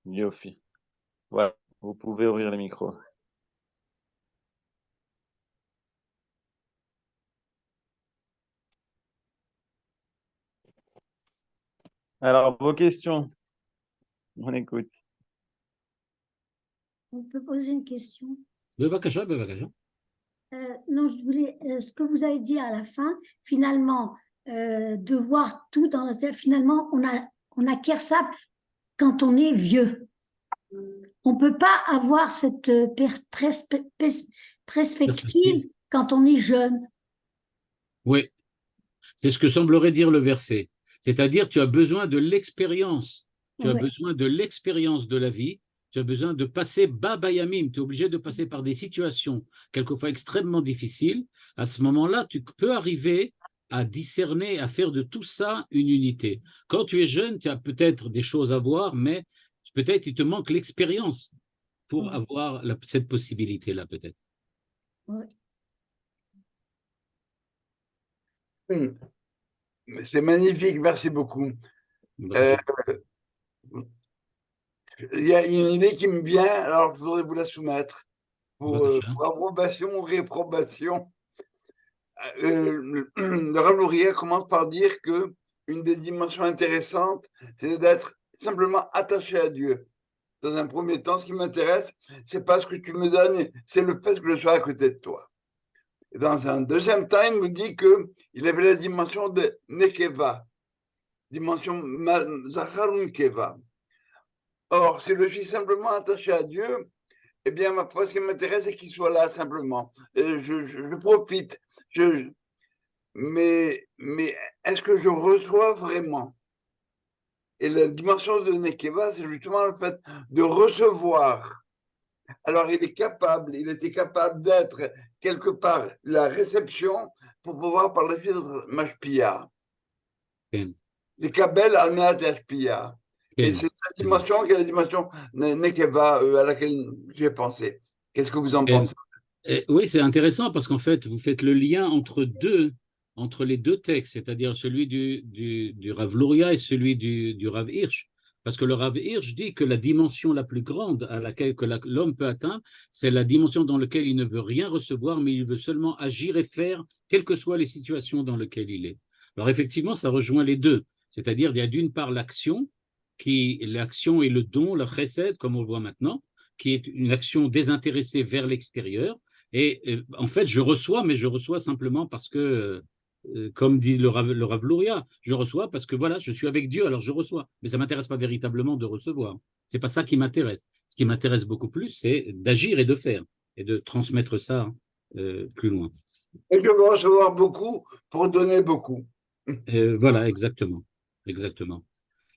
Yofi. Voilà, vous pouvez ouvrir les micros. Alors, vos questions, on écoute. On peut poser une question? Bevakasha, bevakasha. Non, je voulais, ce que vous avez dit à la fin, finalement, de voir tout dans la tête, finalement, on acquiert ça quand on est vieux. On ne peut pas avoir cette perspective quand on est jeune. Oui, c'est ce que semblerait dire le verset. C'est-à-dire, tu as besoin de l'expérience. Tu as Ouais. besoin de l'expérience de la vie. Tu as besoin de passer babayamim. Tu es obligé de passer par des situations quelquefois extrêmement difficiles. À ce moment-là, tu peux arriver à discerner, à faire de tout ça une unité. Quand tu es jeune, tu as peut-être des choses à voir, mais peut-être il te manque l'expérience pour avoir cette possibilité-là, peut-être. Ouais. C'est magnifique, merci beaucoup. Il y a une idée qui me vient, alors je voudrais vous la soumettre pour approbation ou réprobation. Le Rav Louria commence par dire que une des dimensions intéressantes, c'est d'être simplement attaché à Dieu. Dans un premier temps, ce qui m'intéresse, c'est pas ce que tu me donnes, c'est le fait que je sois à côté de toi. Et dans un deuxième temps, il nous dit qu'il avait la dimension de Nekeva, dimension Zacharun Keva. Or, si je suis simplement attaché à Dieu, eh bien, ce qui m'intéresse, c'est qu'il soit là simplement. Je profite. Mais est-ce que je reçois vraiment? Et la dimension de Nekeva, c'est justement le fait de recevoir. Alors, il était capable d'être quelque part la réception pour pouvoir par la suite être Mashpia. C'est Kabel Almeat Mashpia. Et c'est cette dimension qui est la dimension Nekeva à laquelle j'ai pensé. Qu'est-ce que vous en pensez? Oui, c'est intéressant parce qu'en fait, vous faites le lien entre les deux textes, c'est-à-dire celui du Rav Luria et celui du Rav Hirsch. Parce que le Rav Hirsch dit que la dimension la plus grande à laquelle l'homme peut atteindre, c'est la dimension dans laquelle il ne veut rien recevoir, mais il veut seulement agir et faire, quelles que soient les situations dans lesquelles il est. Alors effectivement, ça rejoint les deux. C'est-à-dire, il y a d'une part l'action et le don, le chesed, comme on le voit maintenant, qui est une action désintéressée vers l'extérieur. Et en fait, je reçois, mais je reçois simplement parce que, comme dit le Rav Luria, je reçois parce que voilà, je suis avec Dieu, alors je reçois. Mais ça ne m'intéresse pas véritablement de recevoir. Ce n'est pas ça qui m'intéresse. Ce qui m'intéresse beaucoup plus, c'est d'agir et de faire, et de transmettre ça plus loin. Et je veux recevoir beaucoup pour donner beaucoup. Voilà, exactement. Exactement.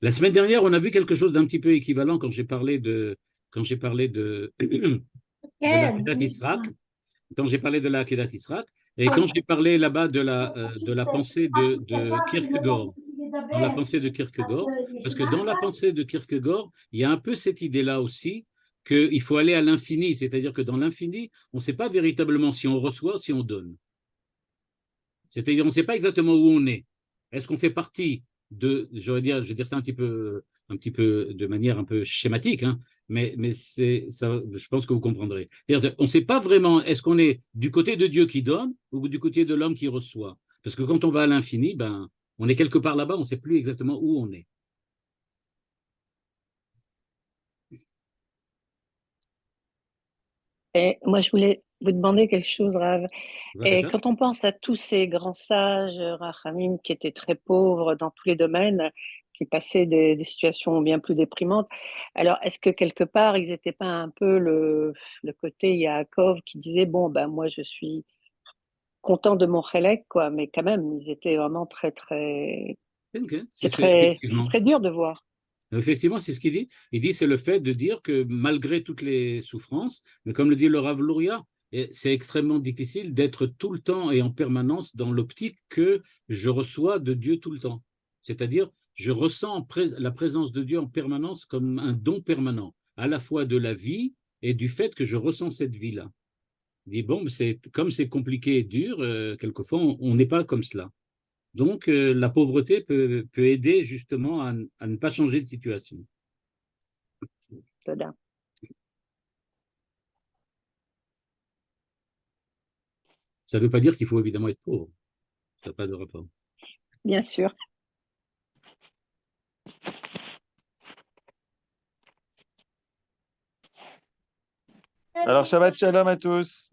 La semaine dernière, on a vu quelque chose d'un petit peu équivalent quand j'ai parlé de la Kedat Israq, quand j'ai parlé de la Kedat Israq, et quand j'ai parlé là-bas de la pensée de Kierkegaard, dans la pensée de Kierkegaard, parce que dans la pensée de Kierkegaard, il y a un peu cette idée-là aussi, qu'il faut aller à l'infini, c'est-à-dire que dans l'infini, on ne sait pas véritablement si on reçoit ou si on donne. C'est-à-dire, on ne sait pas exactement où on est. Est-ce qu'on fait partie je vais dire ça un petit peu de manière un peu schématique, hein, mais c'est ça, je pense que vous comprendrez. On ne sait pas vraiment, est-ce qu'on est du côté de Dieu qui donne ou du côté de l'homme qui reçoit? Parce que quand on va à l'infini, ben, on est quelque part là-bas, on ne sait plus exactement où on est. Et moi, je voulais vous demander quelque chose, Rav. Et quand on pense à tous ces grands sages, Rachamim, qui étaient très pauvres dans tous les domaines, qui passaient des situations bien plus déprimantes, alors est-ce que quelque part, ils n'étaient pas un peu le côté Yaakov qui disait, bon, ben moi, je suis content de mon chélek, quoi, mais quand même, ils étaient vraiment très, très... C'est très dur de voir. Effectivement, c'est ce qu'il dit. Il dit c'est le fait de dire que malgré toutes les souffrances, mais comme le dit le Rav Luria, c'est extrêmement difficile d'être tout le temps et en permanence dans l'optique que je reçois de Dieu tout le temps. C'est-à-dire, je ressens la présence de Dieu en permanence comme un don permanent, à la fois de la vie et du fait que je ressens cette vie-là. Il dit, bon, comme c'est compliqué et dur, quelquefois, on n'est pas comme cela. Donc, la pauvreté peut aider justement à ne pas changer de situation. תודה. Ça ne veut pas dire qu'il faut évidemment être pauvre. Ça n'a pas de rapport. Bien sûr. Alors, Shabbat Shalom à tous.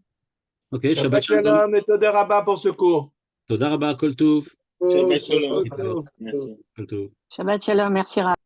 Ok, Shabbat Shalom. Shalom et Toda Rabba pour ce cours. Toda Rabba, Kol Tov. Shabbat Shalom. Shalom. Merci. Kol Tov. Shabbat Shalom, merci Rav.